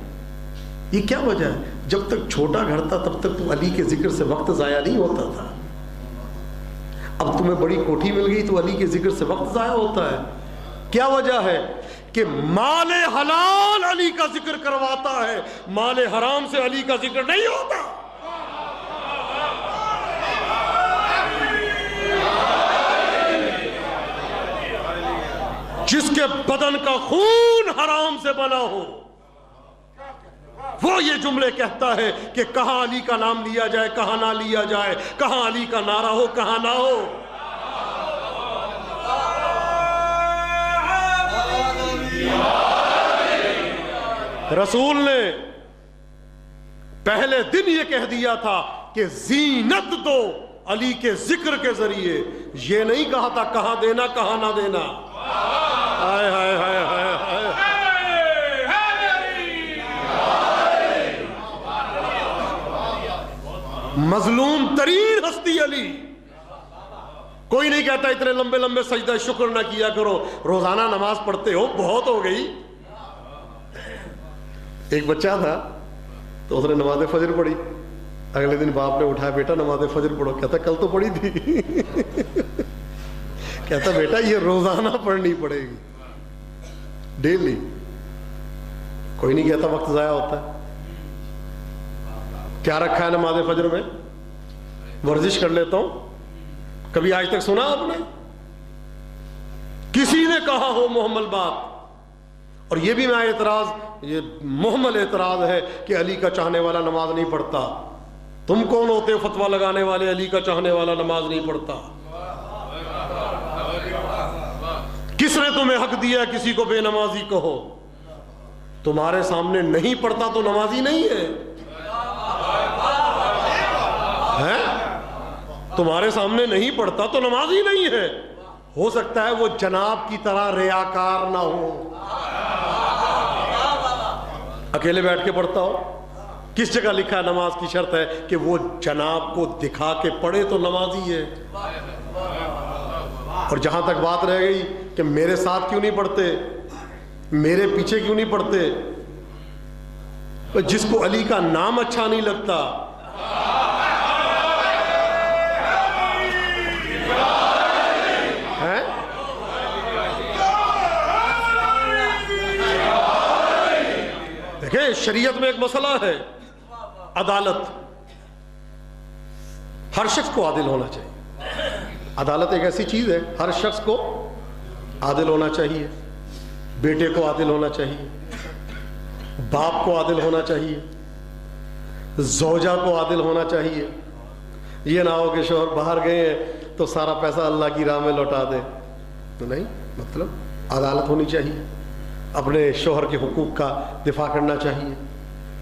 Speaker 2: یہ کیا وجہ ہے؟ جب تک چھوٹا گھر تھا تب تک تو علی کے ذکر سے وقت ضائع نہیں ہوتا تھا. اب تمہیں بڑی کوٹھی مل گئی تو علی کے ذکر سے وقت ضائع ہوتا ہے. کیا وجہ ہے؟ کہ مال حلال علی کا ذکر کرواتا ہے، مال حرام سے علی کا ذکر نہیں ہوتا. جس کے بدن کا خون حرام سے بنا ہو وہ یہ جملے کہتا ہے کہ کہاں علی کا نام لیا جائے کہاں نہ لیا جائے، کہاں علی کا نعرہ ہو کہاں نہ ہو۔ رسول نے پہلے دن یہ کہہ دیا تھا کہ زینت دو علی کے ذکر کے ذریعے، یہ نہیں کہا تھا کہاں دینا کہاں نہ دینا۔ ہائے ہائے ہائے ہائے ہائے، مظلوم ترین ہستی علی۔ کوئی نہیں کہتا اتنے لمبے لمبے سجدہ شکر نہ کیا کرو، روزانہ نماز پڑھتے ہو بہت ہو گئی۔ ایک بچہ تھا تو اس نے نماز فجر پڑھی، اگلے دن باپ نے اٹھایا بیٹا نماز فجر پڑھو، کہتا کل تو پڑھی تھی۔ کہتا بیٹا یہ روزانہ پڑھنی پڑے گی، ڈیلی۔ کوئی نہیں کہتا وقت ضائع ہوتا ہے۔ کیا رکھا ہے نماز فجر میں؟ ورزش کر لیتا ہوں۔ کبھی آج تک سنا آپ نے کسی نے کہا ہو محمل بات؟ اور یہ بھی میں اعتراض، یہ محمل اعتراض ہے کہ علی کا چاہنے والا نماز نہیں پڑھتا۔ تم کون ہوتے ہو فتویٰ لگانے والے علی کا چاہنے والا نماز نہیں پڑھتا؟ کس نے تمہیں حق دیا کسی کو بے نمازی کہو؟ تمہارے سامنے نہیں پڑھتا تو نمازی نہیں ہے، تمہارے سامنے نہیں پڑھتا تو نمازی نہیں ہے۔ ہو سکتا ہے وہ جناب کی طرح ریاکار نہ ہو، اکیلے بیٹھ کے پڑھتا ہو۔ کس جگہ لکھا ہے نماز کی شرط ہے کہ وہ جناب کو دکھا کے پڑھے تو نمازی ہے؟ اور جہاں تک بات رہ گئی کہ میرے ساتھ کیوں نہیں پڑھتے، میرے پیچھے کیوں نہیں پڑھتے، جس کو علی کا نام اچھا نہیں لگتا، دیکھیں شریعت میں ایک مسئلہ ہے عدالت۔ ہر شخص کو عادل ہونا چاہیے۔ عدالت ایک ایسی چیز ہے، ہر شخص کو عادل ہونا چاہیے۔ بیٹے کو عادل ہونا چاہیے، باپ کو عادل ہونا چاہیے، زوجہ کو عادل ہونا چاہیے۔ یہ نہ ہو کہ شوہر باہر گئے ہیں تو سارا پیسہ اللہ کی راہ میں لوٹا دے، تو نہیں، مطلب عدالت ہونی چاہیے، اپنے شوہر کے حقوق کا دفاع کرنا چاہیے۔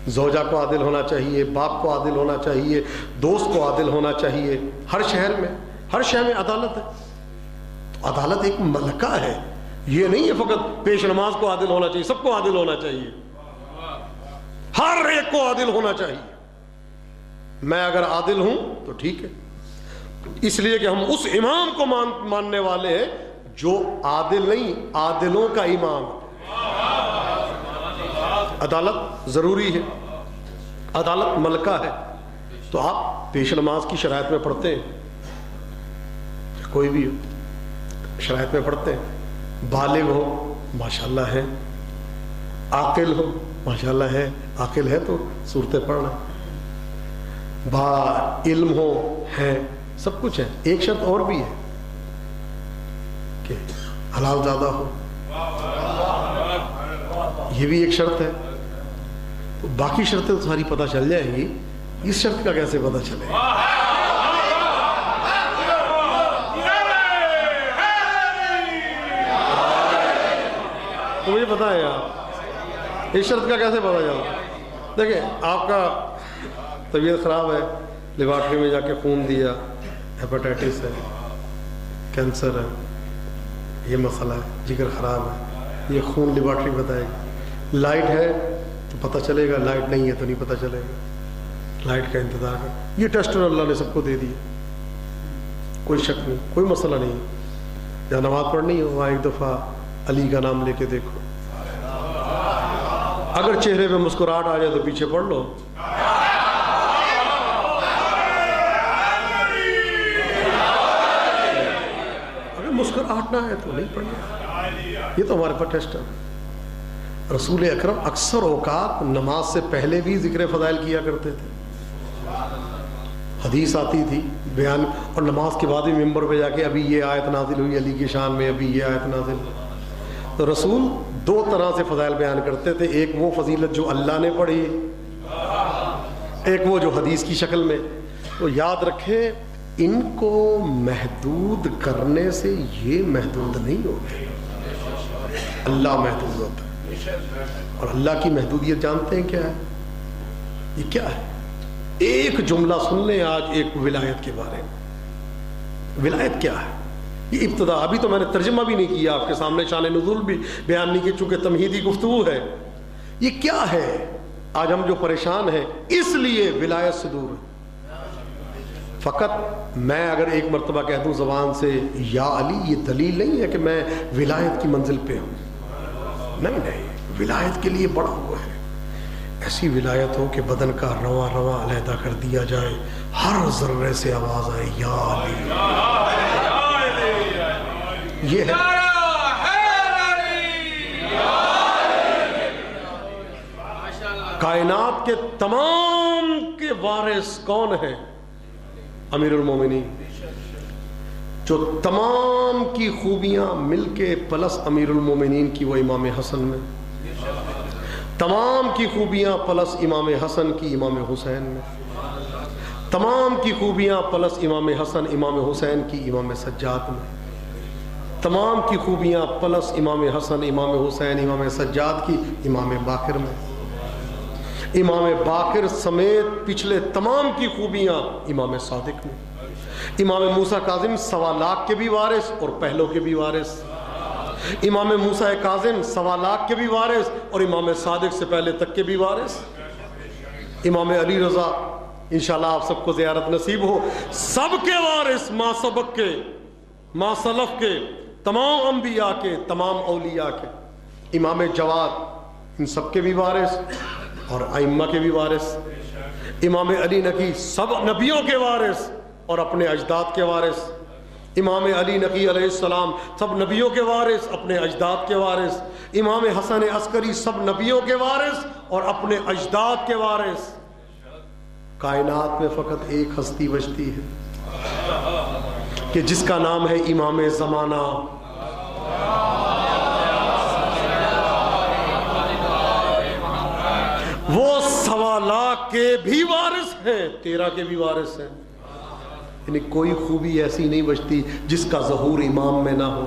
Speaker 2: زوجہ کو عادل ہونا چاہیے، باپ کو عادل ہونا چاہیے، دوست کو عادل ہونا چاہیے۔ ہر شہر میں، ہر شہر میں عدالت ہے۔ تو عدالت ایک ملکہ ہے، یہ نہیں ہے فقط پیش نماز کو عادل ہونا چاہیے، سب کو عادل ہونا چاہیے، ہر ایک کو عادل ہونا چاہیے۔ میں اگر عادل ہوں تو ٹھیک ہے، اس لیے کہ ہم اس امام کو ماننے والے ہیں جو عادل نہیں، عادلوں کا امام۔ عدالت ضروری ہے، عدالت ملکہ ہے۔ تو آپ پیش نماز کی شرائط میں پڑھتے ہیں، کوئی بھی ہو شرائط میں پڑھتے ہیں، بالغ ہو ماشاءاللہ ہے، عاقل ہو ماشاءاللہ ہے، عاقل ہے تو صورتیں پڑھنا، با علم ہو ہے، سب کچھ ہے۔ ایک شرط اور بھی ہے کہ حلال زادہ ہو، یہ بھی ایک شرط ہے۔ تو باقی شرطیں تو ساری پتہ چل جائیں گی، اس شرط کا کیسے پتہ چلے گا؟ تو مجھے پتہ ہے یار، اس شرط کا کیسے پتہ چلا؟ دیکھیں آپ کا طبیعت خراب ہے، لیبارٹری میں جا کے خون دیا، ہیپاٹائٹس ہے، کینسر ہے، یہ مسئلہ ہے، جگر خراب ہے، یہ خون لیبارٹری بتائے گی۔ لائٹ ہے تو پتہ چلے گا، لائٹ نہیں ہے تو نہیں پتہ چلے گا، لائٹ کا انتظار کر۔ یہ ٹیسٹ اللہ نے سب کو دے دیا، کوئی شک نہیں، کوئی مسئلہ نہیں۔ جہاں نماز پڑھنی ہو وہاں ایک دفعہ علی کا نام لے کے دیکھو، اگر چہرے پہ مسکراہٹ آ جائے تو پیچھے پڑھ لو، اگر مسکراہٹ نہ ہے تو نہیں پڑھنا۔ یہ تو ہمارے پاس ٹیسٹ ہے۔ رسول اکرم اکثر اوقات نماز سے پہلے بھی ذکر فضائل کیا کرتے تھے، حدیث آتی تھی بیان، اور نماز کے بعد بھی ممبر پہ جا کے ابھی یہ آیت نازل ہوئی علی کی شان میں، ابھی یہ آیت نازل ہوئی۔ تو رسول دو طرح سے فضائل بیان کرتے تھے، ایک وہ فضیلت جو اللہ نے پڑھی، ایک وہ جو حدیث کی شکل میں. تو یاد رکھیں ان کو محدود کرنے سے یہ محدود نہیں ہوتے، اللہ محدود ہوتا ہے. اور اللہ کی محدودیت جانتے ہیں کیا ہے؟ یہ کیا ہے؟ ایک جملہ سن لیں آج ایک ولایت کے بارے میں. ولایت کیا ہے؟ یہ ابتدا، ابھی تو میں نے ترجمہ بھی نہیں کیا آپ کے سامنے، شان نزول بھی بیان نہیں کی چونکہ تمہیدی گفتگو ہے. یہ کیا ہے؟ آج ہم جو پریشان ہیں اس لیے ولایت سے دور ہے. فقط میں اگر ایک مرتبہ کہہ دوں زبان سے یا علی، یہ دلیل نہیں ہے کہ میں ولایت کی منزل پہ ہوں. نہیں، ولایت کے لیے بڑا ہوا ہے. ایسی ولایت ہو کہ بدن کا رواں رواں علیحدہ کر دیا جائے، ہر ذرے سے آواز آئے یا علی. یہ ہے کائنات کے تمام کے وارث کون ہیں؟ امیر المومنین. جو تمام کی خوبیاں مل کے پلس امیر المومنین کی وہ امام حسن میں، تمام کی خوبیاں پلس امام حسن کی امام حسین میں، تمام کی خوبیاں پلس امام حسن امام حسین کی امام سجاد میں، تمام کی خوبیاں پلس امام حسن امام حسین امام سجاد کی امام باقر میں، امام باقر سمیت پچھلے تمام کی خوبیاں امام صادق میں. امام موسیٰ کاظم 1.25 لاکھ کے بھی وارث اور پہلوں کے بھی وارث. امام موسیٰ کاظم 1.25 لاکھ کے بھی وارث اور امام صادق سے پہلے تک کے بھی وارث. امام علی رضا انشاءاللہ آپ سب کو زیارت نصیب ہو، سب کے وارث، ما سبق کے، ما سلف کے، تمام انبیاء کے، تمام اولیاء کے. امام جواد ان سب کے بھی وارث اور ائمہ کے بھی وارث. امام علی نقی سب نبیوں کے وارث اور اپنے اجداد کے وارث. امام علی نقی علیہ السلام سب نبیوں کے وارث، اپنے اجداد کے وارث. امام حسن عسکری سب نبیوں کے وارث اور اپنے اجداد کے وارث. کائنات میں فقط ایک ہستی بچتی ہے کہ جس کا نام ہے امام زمانہ. وہ 1.25 لاکھ کے بھی وارث ہیں، 13 کے بھی وارث ہیں. یعنی کوئی خوبی ایسی نہیں بچتی جس کا ظہور امام میں نہ ہو.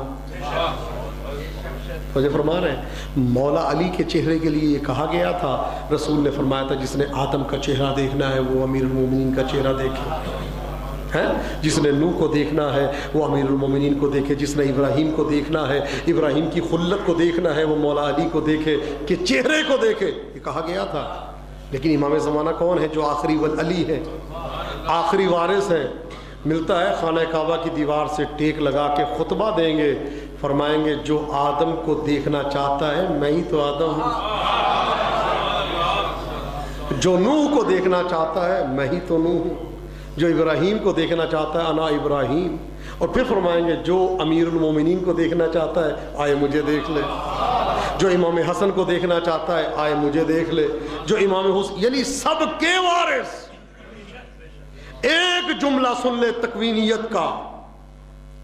Speaker 2: مجھے فرما رہے ہیں مولا علی کے چہرے کے لیے یہ کہا گیا تھا، رسول نے فرمایا تھا جس نے آدم کا چہرہ دیکھنا ہے وہ امیر المومنین کا چہرہ دیکھے، جس نے نوح کو دیکھنا ہے وہ امیر المومنین کو دیکھے، جس نے ابراہیم کو دیکھنا ہے، ابراہیم کی خلت کو دیکھنا ہے وہ مولا علی کو دیکھے، کہ چہرے کو دیکھے. یہ کہا گیا تھا. لیکن امام زمانہ کون ہے؟ جو آخری ولی ہے، آخری وارث ہے. ملتا ہے خانہ کعبہ کی دیوار سے ٹیک لگا کے خطبہ دیں گے، فرمائیں گے جو آدم کو دیکھنا چاہتا ہے میں ہی تو آدم ہوں، جو نوح کو دیکھنا چاہتا ہے میں ہی تو نوح ہوں، جو ابراہیم کو دیکھنا چاہتا ہے انا ابراہیم. اور پھر فرمائیں گے جو امیر المومنین کو دیکھنا چاہتا ہے آئے مجھے دیکھ لے، جو امام حسن کو دیکھنا چاہتا ہے آئے مجھے دیکھ لے، جو امام حسن، یعنی سب کے وارث. ایک جملہ سن لے تکوینیت کا،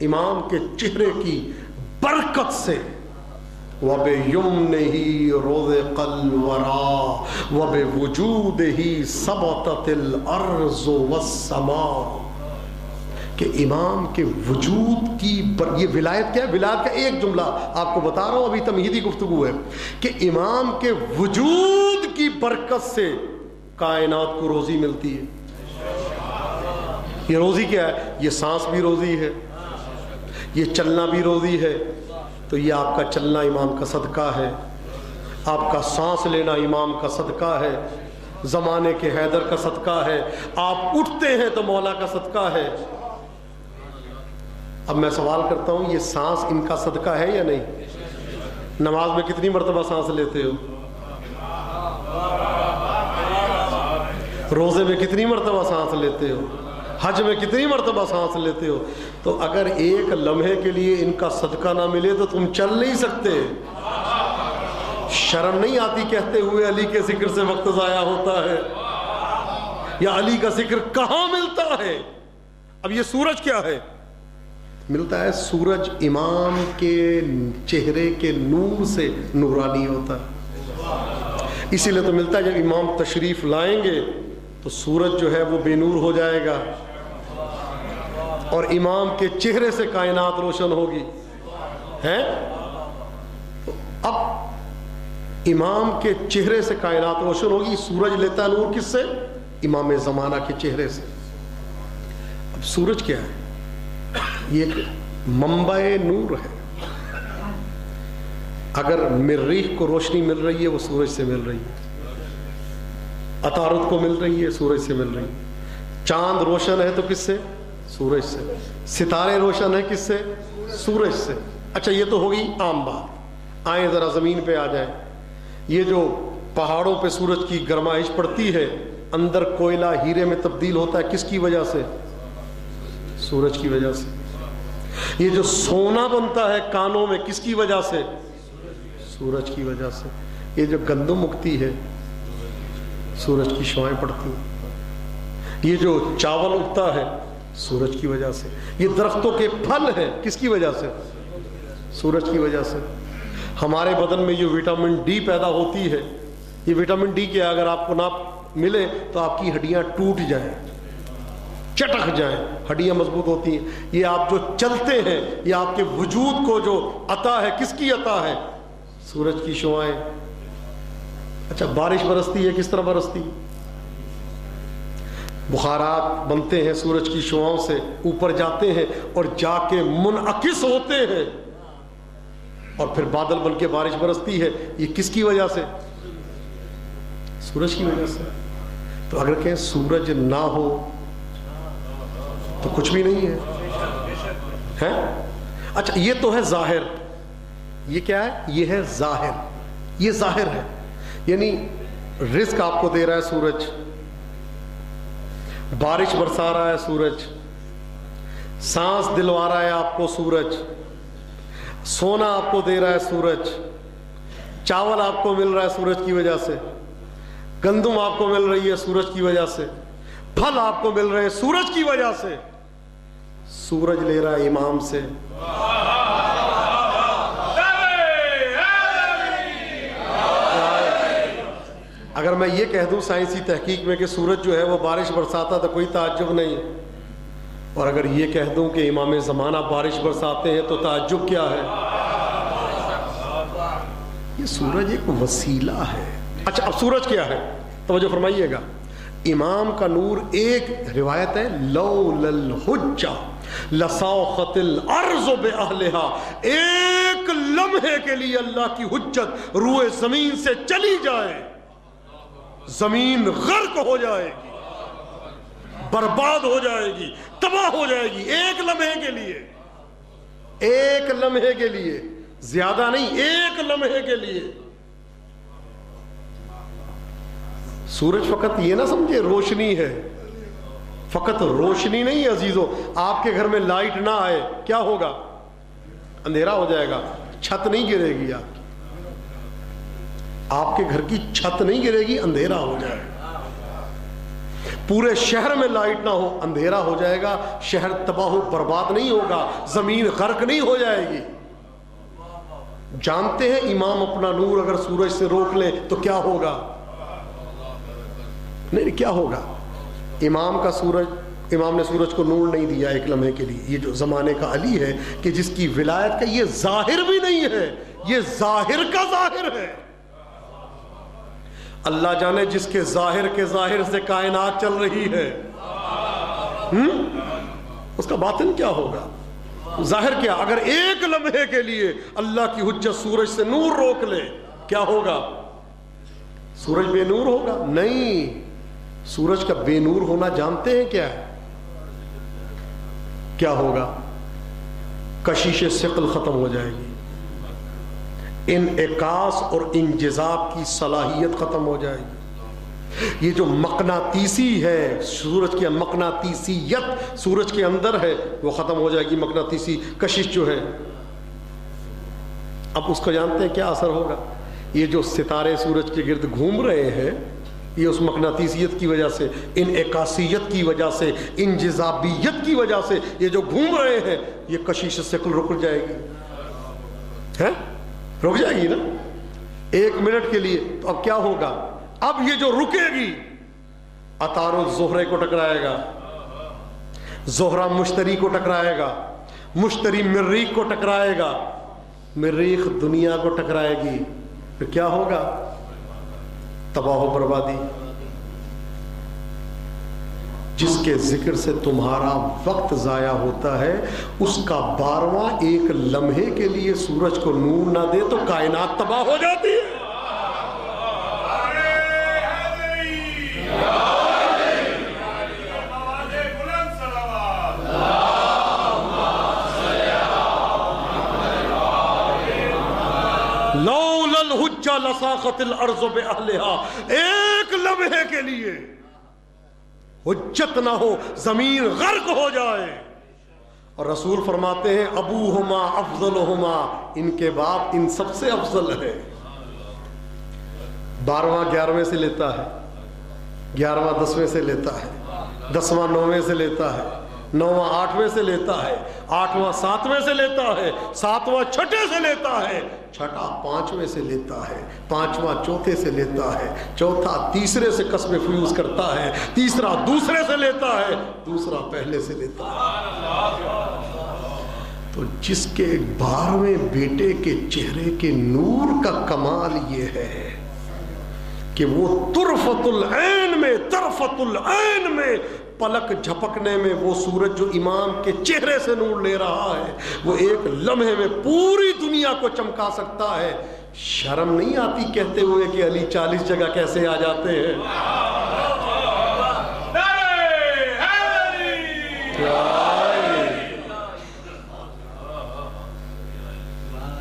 Speaker 2: امام کے چہرے کی برکت سے وَبِيُمْنِهِ رُزِقَ الْوَرَى وَبِوُجُودِهِ ثَبَتَتِ الْأَرْضُ وَالسَّمَاءُ. کہ امام کے وجود کی یہ ولایت کیا ہے؟ ولایت کا ایک جملہ آپ کو بتا رہا ہوں، ابھی تمہیدی گفتگو ہے، کہ امام کے وجود کی برکت سے کائنات کو روزی ملتی ہے. یہ روزی کیا ہے؟ یہ سانس بھی روزی ہے، یہ چلنا بھی روزی ہے. تو یہ آپ کا چلنا امام کا صدقہ ہے، آپ کا سانس لینا امام کا صدقہ ہے، زمانے کے حیدر کا صدقہ ہے، آپ اٹھتے ہیں تو مولا کا صدقہ ہے. اب میں سوال کرتا ہوں یہ سانس ان کا صدقہ ہے یا نہیں؟ نماز میں کتنی مرتبہ سانس لیتے ہو؟ روزے میں کتنی مرتبہ سانس لیتے ہو؟ حج میں کتنی مرتبہ سانس لیتے ہو؟ تو اگر ایک لمحے کے لیے ان کا صدقہ نہ ملے تو تم چل نہیں سکتے. شرم نہیں آتی کہتے ہوئے علی کے ذکر سے وقت ضائع ہوتا ہے، یا علی کا ذکر کہاں ملتا ہے؟ اب یہ سورج کیا ہے؟ ملتا ہے سورج امام کے چہرے کے نور سے نورانی ہوتا ہے، اسی لیے تو ملتا ہے جب امام تشریف لائیں گے تو سورج جو ہے وہ بے نور ہو جائے گا اور امام کے چہرے سے کائنات روشن ہوگی ہے۔ تو اب امام کے چہرے سے کائنات روشن ہوگی، سورج لیتا ہے نور کس سے؟ امام زمانہ کے چہرے سے۔ اب سورج کیا ہے؟ یہ ایک منبع نور ہے، اگر مریخ کو روشنی مل رہی ہے وہ سورج سے مل رہی ہے، عطارد کو مل رہی ہے سورج سے مل رہی ہے، چاند روشن ہے تو کس سے؟ سورج سے، ستارے روشن ہے کس سے؟ سورج سے۔ اچھا یہ تو ہوگی عام بات، آئیں ذرا زمین پہ آ جائیں۔ یہ جو پہاڑوں پہ سورج کی گرمائش پڑتی ہے، اندر کوئلہ ہیرے میں تبدیل ہوتا ہے، کس کی وجہ سے؟ سورج کی وجہ سے۔ یہ جو سونا بنتا ہے کانوں میں، کس کی وجہ سے؟ سورج کی وجہ سے۔ یہ جو گندم اگتی ہے سورج کی شعائیں پڑتی ہیں۔ یہ جو چاول اگتا ہے سورج کی وجہ سے۔ یہ درختوں کے پھل ہیں کس کی وجہ سے؟ سورج کی وجہ سے۔ ہمارے بدن میں یہ وٹامن ڈی پیدا ہوتی ہے، یہ وٹامن ڈی کیا اگر آپ کو نہ ملے تو آپ کی ہڈیاں ٹوٹ جائیں، چٹک جائیں، ہڈیاں مضبوط ہوتی ہیں۔ یہ آپ جو چلتے ہیں، یہ آپ کے وجود کو جو عطا ہے، کس کی عطا ہے؟ سورج کی شعائیں۔ اچھا بارش برستی ہے، کس طرح برستی؟ بخارات بنتے ہیں سورج کی شعاؤں سے، اوپر جاتے ہیں اور جا کے منعکس ہوتے ہیں اور پھر بادل بن کے بارش برستی ہے۔ یہ کس کی وجہ سے؟ سورج کی وجہ سے۔ تو اگر کہیں سورج نہ ہو تو کچھ بھی نہیں ہے۔ اچھا یہ تو ہے ظاہر، یہ کیا ہے؟ یہ ہے ظاہر، یہ ظاہر ہے، یعنی رزق آپ کو دے رہا ہے سورج، بارش برسا رہا ہے سورج، سانس دلوا رہا ہے آپ کو سورج، سونا آپ کو دے رہا ہے سورج، چاول آپ کو مل رہا ہے سورج کی وجہ سے، گندم آپ کو مل رہی ہے سورج کی وجہ سے، پھل آپ کو مل رہے ہیں سورج کی وجہ سے۔ سورج لے رہا ہے امام سے۔ اگر میں یہ کہہ دوں سائنسی تحقیق میں کہ سورج جو ہے وہ بارش برساتا تو کوئی تعجب نہیں، اور اگر یہ کہہ دوں کہ امام زمانہ بارش برساتے ہیں تو تعجب کیا ہے؟ یہ سورج ایک وسیلہ ہے۔ اچھا اب سورج کیا ہے؟ توجہ فرمائیے گا۔ امام کا نور، ایک روایت ہے لولا الحجہ لساخت الارض باہلہا، ایک لمحے کے لیے اللہ کی حجت روئے زمین سے چلی جائے، زمین غرق ہو جائے گی، برباد ہو جائے گی، تباہ ہو جائے گی، ایک لمحے کے لیے، ایک لمحے کے لیے، زیادہ نہیں، ایک لمحے کے لیے۔ سورج فقط یہ نہ سمجھے روشنی ہے، فقط روشنی نہیں عزیزو۔ آپ کے گھر میں لائٹ نہ آئے کیا ہوگا؟ اندھیرا ہو جائے گا، چھت نہیں گرے گی، آپ کے گھر کی چھت نہیں گرے گی، اندھیرا ہو جائے گا۔ پورے شہر میں لائٹ نہ ہو، اندھیرا ہو جائے گا، شہر تباہ و برباد نہیں ہوگا، زمین غرق نہیں ہو جائے گی۔ جانتے ہیں امام اپنا نور اگر سورج سے روک لیں تو کیا ہوگا؟ نہیں، کیا ہوگا؟ امام کا سورج، امام نے سورج کو نور نہیں دیا ایک لمحے کے لیے۔ یہ جو زمانے کا علی ہے کہ جس کی ولایت کا یہ ظاہر بھی نہیں ہے، یہ ظاہر کا ظاہر ہے۔ اللہ جانے جس کے ظاہر سے کائنات چل رہی ہے، اس کا باطن کیا ہوگا؟ ظاہر کیا؟ اگر ایک لمحے کے لیے اللہ کی حجت سورج سے نور روک لے کیا ہوگا؟ سورج بے نور ہوگا؟ نہیں، سورج کا بے نور ہونا جانتے ہیں کیا ہے؟ کیا ہوگا؟ کشش ثقل ختم ہو جائے گی، انعکاس اور انجذاب کی صلاحیت ختم ہو جائے گی۔ یہ جو مقناطیسی ہے، سورج کی مقناطیسیت سورج کے اندر ہے، وہ ختم ہو جائے گی، مقناطیسی کشش جو ہے۔ اب اس کو جانتے ہیں کیا اثر ہوگا؟ یہ جو ستارے سورج کے گرد گھوم رہے ہیں، یہ اس مقناطیسیت کی وجہ سے، انعکاسیت کی وجہ سے، انجذابیت کی وجہ سے یہ جو گھوم رہے ہیں، یہ کشش ثقل رک جائے گی، ہے رک جائے گی نا 1 منٹ کے لیے. تو اب کیا ہوگا؟ اب یہ جو رکے گی عطارد زہرے کو ٹکرائے گا، زہرہ مشتری کو ٹکرائے گا، مشتری مریخ کو ٹکرائے گا، مریخ دنیا کو ٹکرائے گی. پھر کیا ہوگا؟ تباہ و بربادی. جس کے ذکر سے تمہارا وقت ضائع ہوتا ہے، اس کا 12واں ایک لمحے کے لیے سورج کو نور نہ دے تو کائنات تباہ ہو جاتی ہے. لولا الحجہ لساقت الارض بأہلہا، ایک لمحے کے لیے حجت نہ ہو، زمین غرق ہو جائے. اور رسول فرماتے ہیں ابوہما افضلہما، ان کے باپ ان سب سے افضل ہے. 12واں 11ویں سے لیتا ہے، 11واں 10ویں سے لیتا ہے، 10واں 9ویں سے لیتا ہے، 9واں 8ویں سے لیتا ہے، 8واں 7ویں سے لیتا ہے، 7واں 6ٹھے سے لیتا ہے، 6ٹھا 5ویں سے لیتا ہے، 5واں 4تھے سے لیتا ہے، 4تھا 3رے سے قسم فیوز کرتا ہے، 3را 2سرے سے لیتا ہے، 2سرا پہلے سے لیتا ہے. تو جس کے 12ویں بیٹے کے چہرے کے نور کا کمال یہ ہے کہ وہ طرفت العین میں، طرفت العین میں، پلک جھپکنے میں وہ سورج جو امام کے چہرے سے نور لے رہا ہے، وہ ایک لمحے میں پوری دنیا کو چمکا سکتا ہے. شرم نہیں آتی کہتے ہوئے کہ علی 40 جگہ کیسے آ جاتے ہیں؟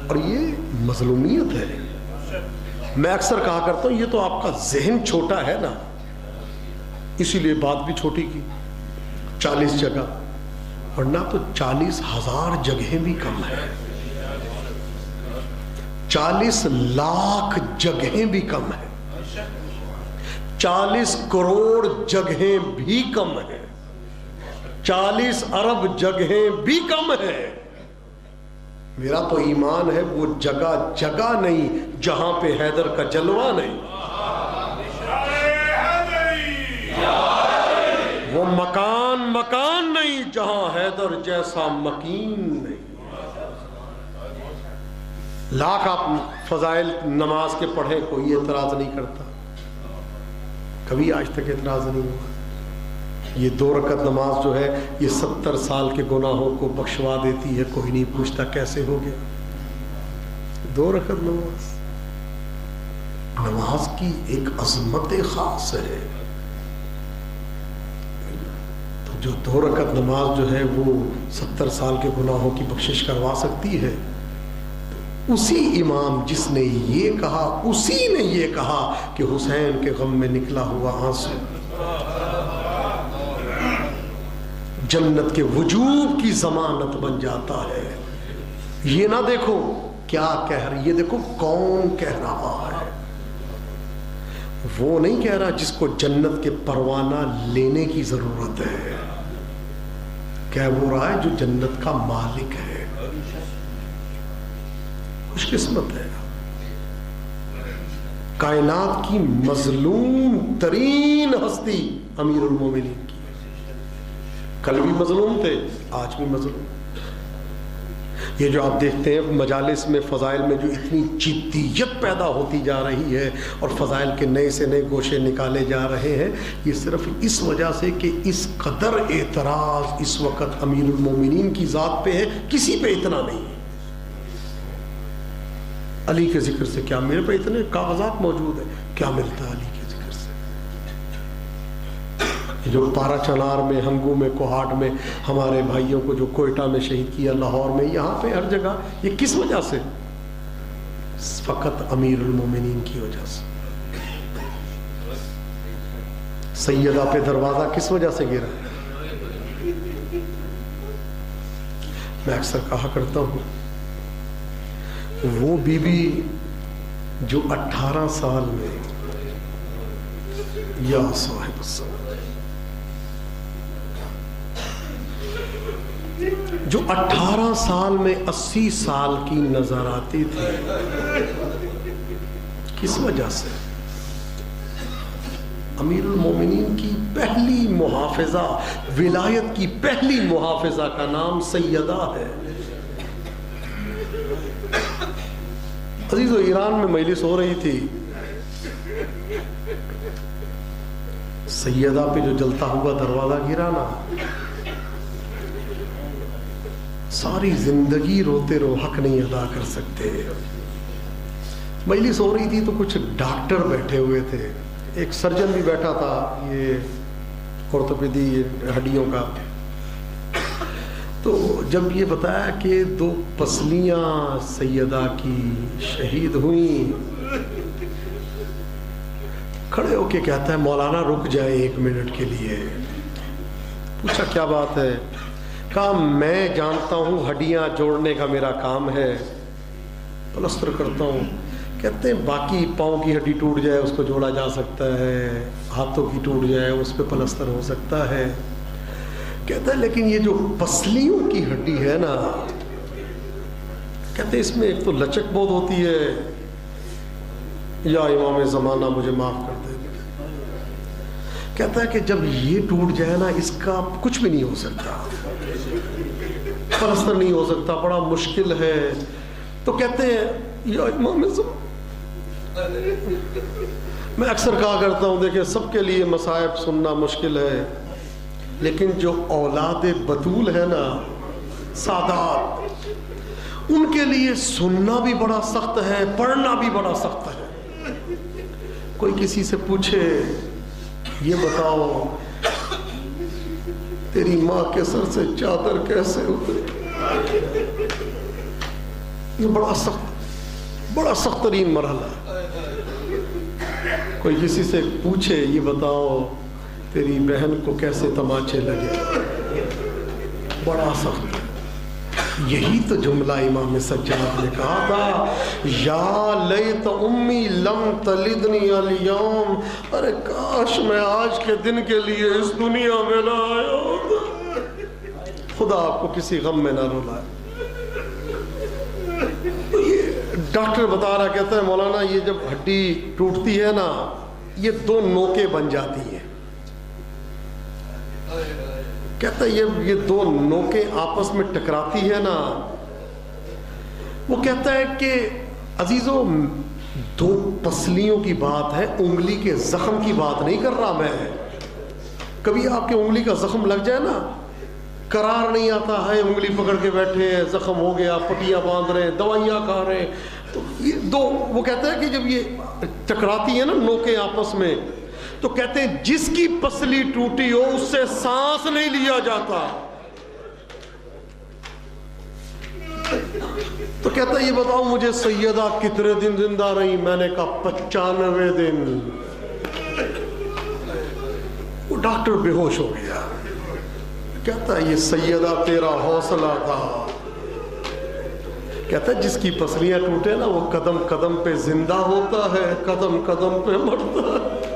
Speaker 2: اور یہ مظلومیت ہے. میں اکثر کہا کرتا ہوں یہ تو آپ کا ذہن چھوٹا ہے نا، اسی لیے بات بھی چھوٹی کی. 40 جگہ، ورنہ تو 40,000 جگہیں بھی کم ہیں، 40 لاکھ جگہیں بھی کم ہیں، 40 کروڑ جگہیں بھی کم ہیں، 40 ارب جگہیں بھی کم ہیں. میرا تو ایمان ہے وہ جگہ جگہ نہیں جہاں پہ حیدر کا جلوہ نہیں، وہ مکان مکان نہیں جہاں حیدر جیسا مکین نہیں. لاکھ آپ فضائل نماز کے پڑھیں، کوئی اعتراض نہیں کرتا، کبھی آج تک اعتراض نہیں ہوا. یہ 2 رکعت نماز جو ہے یہ 70 سال کے گناہوں کو بخشوا دیتی ہے، کوئی نہیں پوچھتا کیسے ہو گیا. 2 رکعت نماز کی ایک عظمت خاص ہے. تو جو 2 رکعت نماز جو ہے وہ 70 سال کے گناہوں کی بخشش کروا سکتی ہے. اسی امام جس نے یہ کہا، اسی نے یہ کہا کہ حسین کے غم میں نکلا ہوا آنسو جنت کے وجوب کی ضمانت بن جاتا ہے. یہ نہ دیکھو کیا کہہ رہی، یہ دیکھو کون کہہ رہا ہے. وہ نہیں کہہ رہا جس کو جنت کے پروانہ لینے کی ضرورت ہے، کہہ وہ رہا ہے جو جنت کا مالک ہے. خوش قسمت ہے. کائنات کی مظلوم ترین ہستی امیر المومنین کی، کل بھی مظلوم تھے، آج بھی مظلوم. یہ جو آپ دیکھتے ہیں مجالس میں فضائل میں جو اتنی جدیت پیدا ہوتی جا رہی ہے اور فضائل کے نئے سے نئے گوشے نکالے جا رہے ہیں، یہ صرف اس وجہ سے کہ اس قدر اعتراض اس وقت امیر المومنین کی ذات پہ ہے، کسی پہ اتنا نہیں. علی کے ذکر سے کیا، میرے پہ اتنے کاغذات موجود ہیں، کیا ملتا ہے علی کے ذکر سے؟ جو پارا چنار میں، ہنگو میں، کوہاٹ میں ہمارے بھائیوں کو جو کوئٹہ میں شہید کیا، لاہور میں، یہاں پہ ہر جگہ، یہ کس وجہ سے؟ فقط امیر المومنین کی وجہ سے. سیدہ پہ دروازہ کس وجہ سے گرا؟ میں اکثر کہا کرتا ہوں وہ بی بی جو 18 سال میں یا صاحب السلام، جو 18 سال میں 80 سال کی نظر آتی تھی، کس وجہ سے؟ امیر المومنین کی پہلی محافظہ، ولایت کی پہلی محافظہ کا نام سیدہ ہے۔ عزیزو، ایران میں مجلس ہو رہی تھی، سیدہ پہ جو جلتا ہوا دروازہ گرا نا، ساری زندگی روتے رو حق نہیں ادا کر سکتے۔ مجلس ہو رہی تھی تو کچھ ڈاکٹر بیٹھے ہوئے تھے، ایک سرجن بھی بیٹھا تھا، یہ آرتھوپیڈی ہڈیوں کا۔ تو جب یہ بتایا کہ 2 پسلیاں سیدہ کی شہید ہوئیں، کھڑے ہو کے کہتا ہے مولانا رک جائے 1 منٹ کے لیے۔ پوچھا کیا بات ہے؟ کہا میں جانتا ہوں ہڈیاں جوڑنے کا میرا کام ہے، پلستر کرتا ہوں۔ کہتے ہیں باقی پاؤں کی ہڈی ٹوٹ جائے اس کو جوڑا جا سکتا ہے، ہاتھوں کی ٹوٹ جائے اس پہ پلستر ہو سکتا ہے۔ کہتا ہے لیکن یہ جو پسلیوں کی ہڈی ہے نا، کہتے ہیں اس میں ایک تو لچک بہت ہوتی ہے، یا امام زمانہ مجھے معاف کر دے۔ کہتا ہے کہ جب یہ ٹوٹ جائے نا، اس کا کچھ بھی نہیں ہو سکتا، پلستر نہیں ہو سکتا، بڑا مشکل ہے۔ تو کہتے ہیں یا امام زمانہ، میں اکثر کہا کرتا ہوں دیکھیں سب کے لیے مصائب سننا مشکل ہے، لیکن جو اولاد بطول ہے نا، سادات، ان کے لیے سننا بھی بڑا سخت ہے، پڑھنا بھی بڑا سخت ہے۔ کوئی کسی سے پوچھے یہ بتاؤ تیری ماں کے سر سے چادر کیسے اتری، یہ بڑا سخت ترین مرحلہ ہے۔ کوئی کسی سے پوچھے یہ بتاؤ تیری بہن کو کیسے تماچے لگے، بڑا سخت۔ یہی تو جملہ امام سجاد نے کہا تھا، یا لیت امی لم تلدنی اليوم، ارے کاش میں آج کے دن کے لیے اس دنیا میں نہ آیا ہوتا۔ خدا آپ کو کسی غم میں نہ رلائے۔ تو یہ ڈاکٹر بتا رہا، کہتا ہے مولانا یہ جب ہڈی ٹوٹتی ہے نا، یہ 2 نوکیں بن جاتی ہیں۔ کہتا ہے یہ 2 نوکیں آپس میں ٹکراتی ہے نا، وہ کہتا ہے کہ عزیزو 2 پسلیوں کی بات ہے، انگلی کے زخم کی بات نہیں کر رہا میں۔ کبھی آپ کے انگلی کا زخم لگ جائے نا، قرار نہیں آتا ہے، انگلی پکڑ کے بیٹھے ہیں، زخم ہو گیا، پٹیاں باندھ رہے ہیں، دوائیاں کھا رہے ہیں، تو یہ 2، وہ کہتا ہے کہ جب یہ ٹکراتی ہے نا نوکیں آپس میں، تو کہتے ہیں جس کی پسلی ٹوٹی ہو اس سے سانس نہیں لیا جاتا۔ تو کہتا ہے یہ بتاؤ مجھے سیدہ کتنے دن زندہ رہی؟ میں نے کہا 95 دن۔ وہ ڈاکٹر بے ہوش ہو گیا۔ کہتا ہے یہ سیدہ تیرا حوصلہ تھا۔ کہتا ہے جس کی پسلیاں ٹوٹے نا، وہ قدم قدم پہ زندہ ہوتا ہے، قدم قدم پہ مرتا ہے۔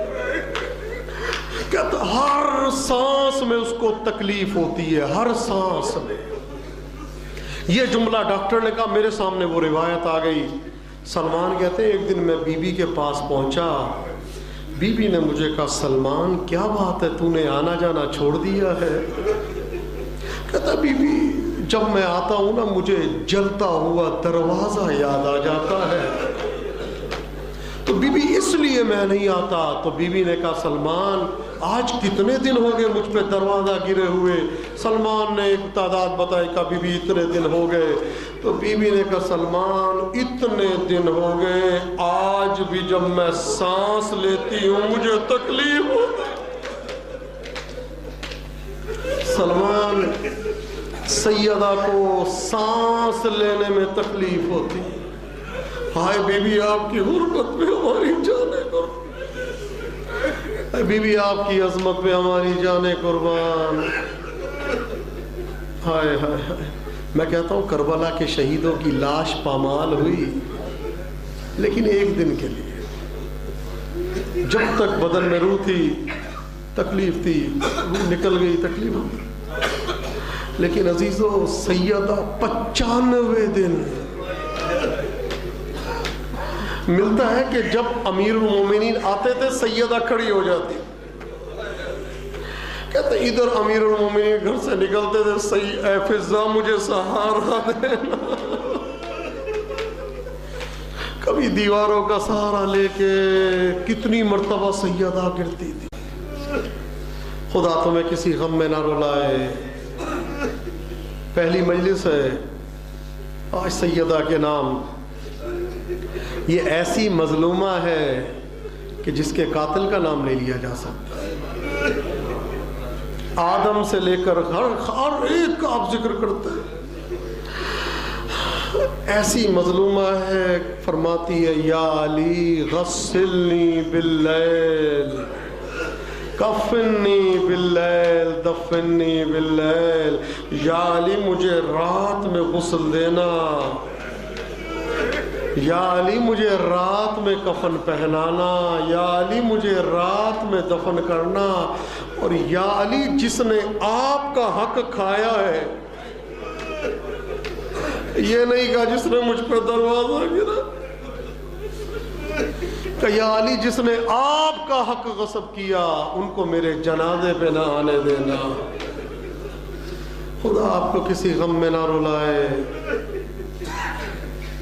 Speaker 2: کہتا ہر سانس میں اس کو تکلیف ہوتی ہے، ہر سانس میں۔ یہ جملہ ڈاکٹر نے کہا، میرے سامنے وہ روایت آ گئی۔ سلمان کہتے ہیں ایک دن میں بی بی کے پاس پہنچا، بی بی نے مجھے کہا سلمان کیا بات ہے، تو نے آنا جانا چھوڑ دیا ہے؟ کہتا بی بی جب میں آتا ہوں نا، مجھے جلتا ہوا دروازہ یاد آ جاتا ہے، تو بی بی اس لیے میں نہیں آتا۔ تو بی بی نے کہا سلمان آج کتنے دن ہو گئے مجھ پہ دروازہ گرے ہوئے؟ سلمان نے ایک تعداد بتائی، کہا بی بی اتنے دن ہو گئے۔ تو بی بی نے کہا سلمان اتنے دن ہو گئے، آج بھی جب میں سانس لیتی ہوں مجھے تکلیف ہوتی۔ سلمان سیدہ کو سانس لینے میں تکلیف ہوتی۔ ہائے بی بی آپ کی حرمت پہ ہماری جانیں قربان، بی بی آپ کی عظمت پہ ہماری جانیں قربان۔ ہائے ہائے ہائے، میں کہتا ہوں کربلا کے شہیدوں کی لاش پامال ہوئی، لیکن ایک دن کے لیے۔ جب تک بدن میں روح تھی تکلیف تھی، روح نکل گئی تکلیف ہوئی. لیکن عزیزو سیدہ 95 دن ملتا ہے کہ جب امیر المومنین آتے تھے سیدہ کھڑی ہو جاتی. کہتے ادھر امیر المومنین گھر سے نکلتے تھے، اے فضا مجھے سہارا دینا. کبھی دیواروں کا سہارا لے کے کتنی مرتبہ سیدہ گرتی تھی. خدا تمہیں کسی غم میں نہ رلائے. پہلی مجلس ہے آج سیدہ کے نام. یہ ایسی مظلومہ ہے کہ جس کے قاتل کا نام نہیں لیا جا سکتا. آدم سے لے کر ہر ایک کا آپ ذکر کرتے ہیں. ایسی مظلومہ ہے، فرماتی ہے یا علی غسلنی باللیل کفنی باللیل دفنی باللیل. یا علی مجھے رات میں غسل دینا، یا علی مجھے رات میں کفن پہنانا، یا علی مجھے رات میں دفن کرنا. اور یا علی جس نے آپ کا حق کھایا ہے، یہ نہیں کہا جس نے مجھ پر دروازہ گرا، کہ یا علی جس نے آپ کا حق غصب کیا ان کو میرے جنازے پہ نہ آنے دینا. خدا آپ کو کسی غم میں نہ رلائے.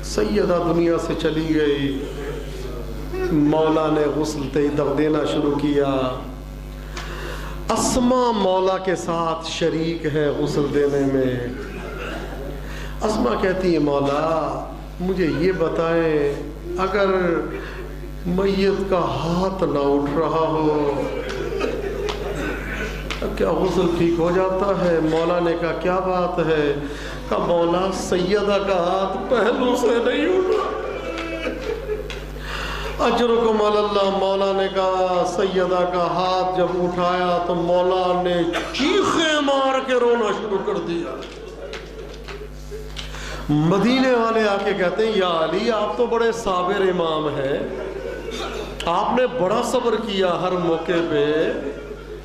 Speaker 2: سیدہ دنیا سے چلی گئی، مولا نے غسل دینا شروع کیا. اسما مولا کے ساتھ شریک ہے غسل دینے میں. اسما کہتی ہے مولا مجھے یہ بتائیں اگر میت کا ہاتھ نہ اٹھ رہا ہو کیا غسل ٹھیک ہو جاتا ہے؟ مولا نے کہا کیا بات ہے؟ کہا مولا سیدہ کا ہاتھ پہلو سے نہیں اٹھا. اجرکم علی اللہ. مولا نے کہا سیدہ کا ہاتھ جب اٹھایا تو مولا نے چیخیں مار کے رونا شروع کر دیا. مدینے والے آ کے کہتے ہیں یا علی آپ تو بڑے صابر امام ہیں، آپ نے بڑا صبر کیا ہر موقع پہ،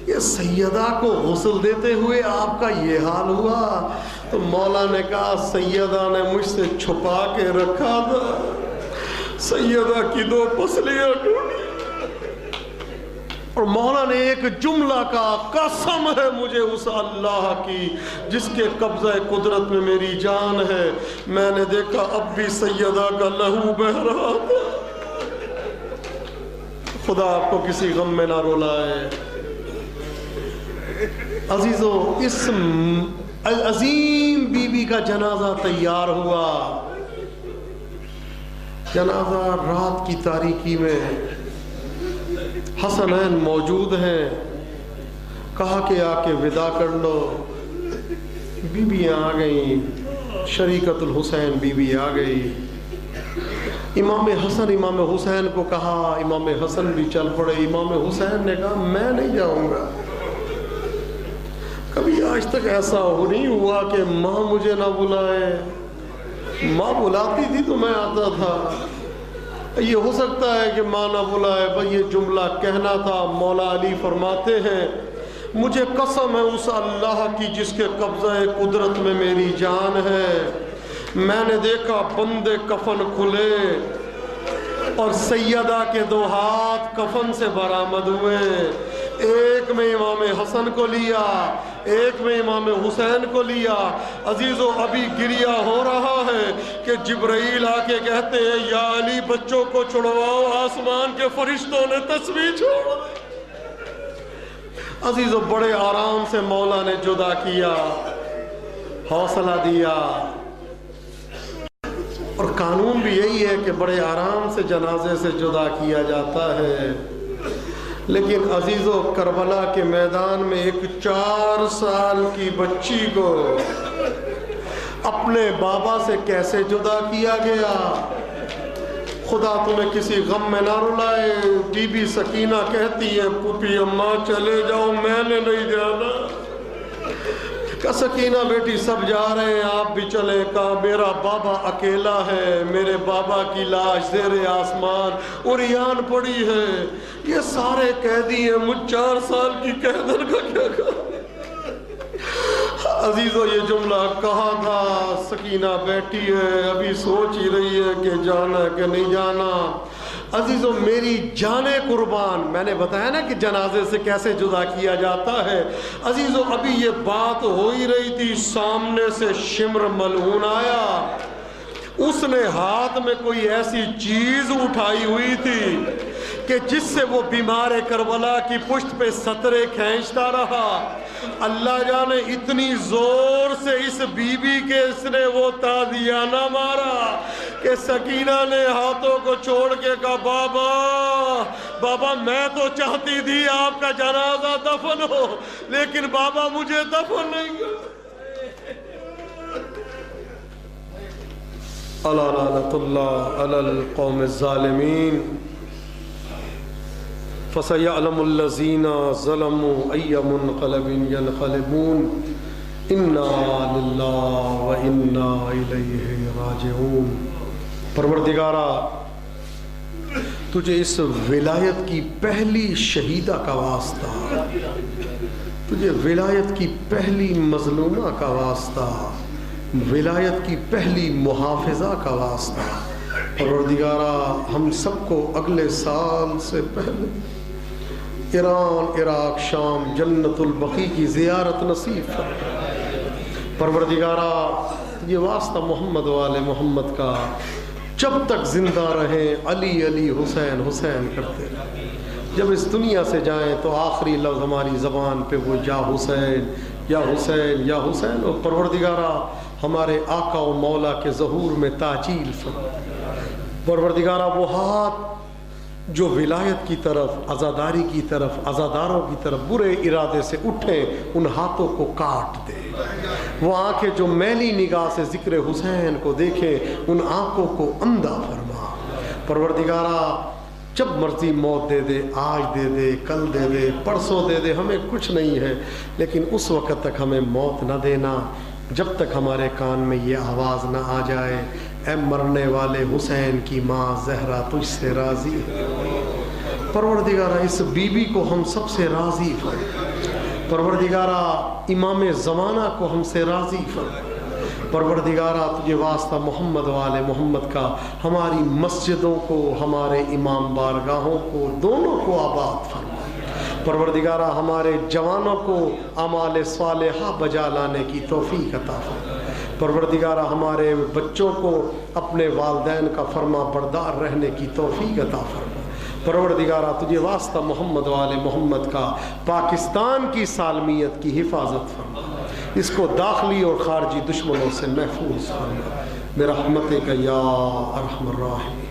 Speaker 2: یہ سیدہ کو غسل دیتے ہوئے آپ کا یہ حال ہوا؟ تو مولا نے کہا سیدہ نے مجھ سے چھپا کے رکھا تھا، سیدہ کی 2 پسلیاں ٹوٹی. اور مولا نے ایک جملہ کہا قسم ہے مجھے اس اللہ کی جس کے قبضہ قدرت میں میری جان ہے، میں نے دیکھا اب بھی سیدہ کا لہو بہ رہا تھا. خدا آپ کو کسی غم میں نہ رلائے. عزیزو اس عظیم بی بی کا جنازہ تیار ہوا. جنازہ رات کی تاریکی میں، حسنین موجود ہیں، کہا کہ آ کے ودا کر لو. بیویاں آ گئیں، شریکت الحسین بی بی آ گئی. امام حسن امام حسین کو کہا، امام حسن بھی چل پڑے. امام حسین نے کہا میں نہیں جاؤں گا. کبھی آج تک ایسا نہیں ہوا کہ ماں مجھے نہ بلائے. ماں بلاتی تھی تو میں آتا تھا. یہ ہو سکتا ہے کہ ماں نہ بلائے، بھئی یہ جملہ کہنا تھا. مولا علی فرماتے ہیں مجھے قسم ہے اس اللہ کی جس کے قبضہ قدرت میں میری جان ہے، میں نے دیکھا بندے کفن کھلے اور سیدہ کے 2 ہاتھ کفن سے برآمد ہوئے. ایک میں امام حسن کو لیا، ایک میں امام حسین کو لیا. عزیزو ابھی گریہ ہو رہا ہے کہ جبرائیل آ کے کہتے ہیں یا علی بچوں کو چھڑواؤ، آسمان کے فرشتوں نے تسبیح چھوڑ دی. عزیزو بڑے آرام سے مولا نے جدا کیا، حوصلہ دیا. اور قانون بھی یہی ہے کہ بڑے آرام سے جنازے سے جدا کیا جاتا ہے. لیکن عزیزو کربلا کے میدان میں ایک 4 سال کی بچی کو اپنے بابا سے کیسے جدا کیا گیا؟ خدا تمہیں کسی غم میں نہ رلائے. بی بی سکینہ کہتی ہے پھوپھی اماں چلے جاؤ میں نے نہیں جانا. کہا سکینہ بیٹی سب جا رہے ہیں آپ بھی چلیں. کہا میرا بابا اکیلا ہے، میرے بابا کی لاش زیر آسمان عریان پڑی ہے. یہ سارے قیدی ہیں، مجھ 4 سال کی قیدر کا کیا کہا؟ عزیزو یہ جملہ کہا تھا، سکینہ بیٹھی ہے ابھی سوچ ہی رہی ہے کہ جانا ہے کہ نہیں جانا۔ عزیزو میری جان قربان، میں نے بتایا نا کہ جنازے سے کیسے جدا کیا جاتا ہے۔ عزیزو ابھی یہ بات ہو ہی رہی تھی، سامنے سے شمر ملعون آیا، اس نے ہاتھ میں کوئی ایسی چیز اٹھائی ہوئی تھی کہ جس سے وہ بیمار کربلا کی پشت پہ سطرے کھینچتا رہا۔ اللہ جانے اتنی زور سے اس بی بی کے اس نے وہ تازیانہ مارا کہ سکینہ نے ہاتھوں کو چھوڑ کے کہا بابا بابا میں تو چاہتی تھی آپ کا جنازہ دفن ہو، لیکن بابا مجھے دفن نہیں کرو۔ الا لعنت اللہ علی القوم الظالمین فسيعلم الذين ظلموا أي منقلب ينقلبون إنا لله وإنا إليه راجعون۔ پروردگارا تجھے اس ولایت کی پہلی شہیدہ کا واسطہ، تجھے ولایت کی پہلی مظلومہ کا واسطہ، ولایت کی پہلی محافظہ کا واسطہ۔ پروردگارا ہم سب کو اگلے سال سے پہلے ایران، عراق، شام، جنت البقیع کی زیارت نصیب فرما۔ پروردگارا یہ واسطہ محمد والے محمد کا جب تک زندہ رہیں علی علی حسین حسین کرتے رہیں، جب اس دنیا سے جائیں تو آخری لفظ ہماری زبان پہ وہ یا حسین یا حسین یا حسین۔ اور پروردگارا ہمارے آقا و مولا کے ظہور میں تاجیل فرما۔ پروردگارا وہ ہاتھ جو ولایت کی طرف، عزاداری کی طرف، عزاداروں کی طرف برے ارادے سے اٹھیں، ان ہاتھوں کو کاٹ دے۔ وہ آنکھیں جو میلی نگاہ سے ذکر حسین کو دیکھیں، ان آنکھوں کو اندھا فرما۔ پروردگارا جب مرضی موت دے دے، آج دے دے، کل دے دے، پرسوں دے دے، ہمیں کچھ نہیں ہے، لیکن اس وقت تک ہمیں موت نہ دینا جب تک ہمارے کان میں یہ آواز نہ آ جائے اے مرنے والے حسین کی ماں زہرا تجھ سے راضی ہے۔ پروردگارہ اس بی بی کو ہم سب سے راضی فرما۔ پروردگارہ امام زمانہ کو ہم سے راضی فرما۔ پروردگارہ تجھے واسطہ محمد والے محمد کا ہماری مسجدوں کو، ہمارے امام بارگاہوں کو، دونوں کو آباد فرما۔ پروردگارہ ہمارے جوانوں کو اعمال صالحہ بجا لانے کی توفیق عطا فرما۔ پروردگارہ ہمارے بچوں کو اپنے والدین کا فرما بردار رہنے کی توفیق عطا فرما۔ پروردگارہ تجھے واسطہ محمد والے محمد کا پاکستان کی سالمیت کی حفاظت فرما، اس کو داخلی اور خارجی دشمنوں سے محفوظ فرما برحمتک یا ارحم الراحمین۔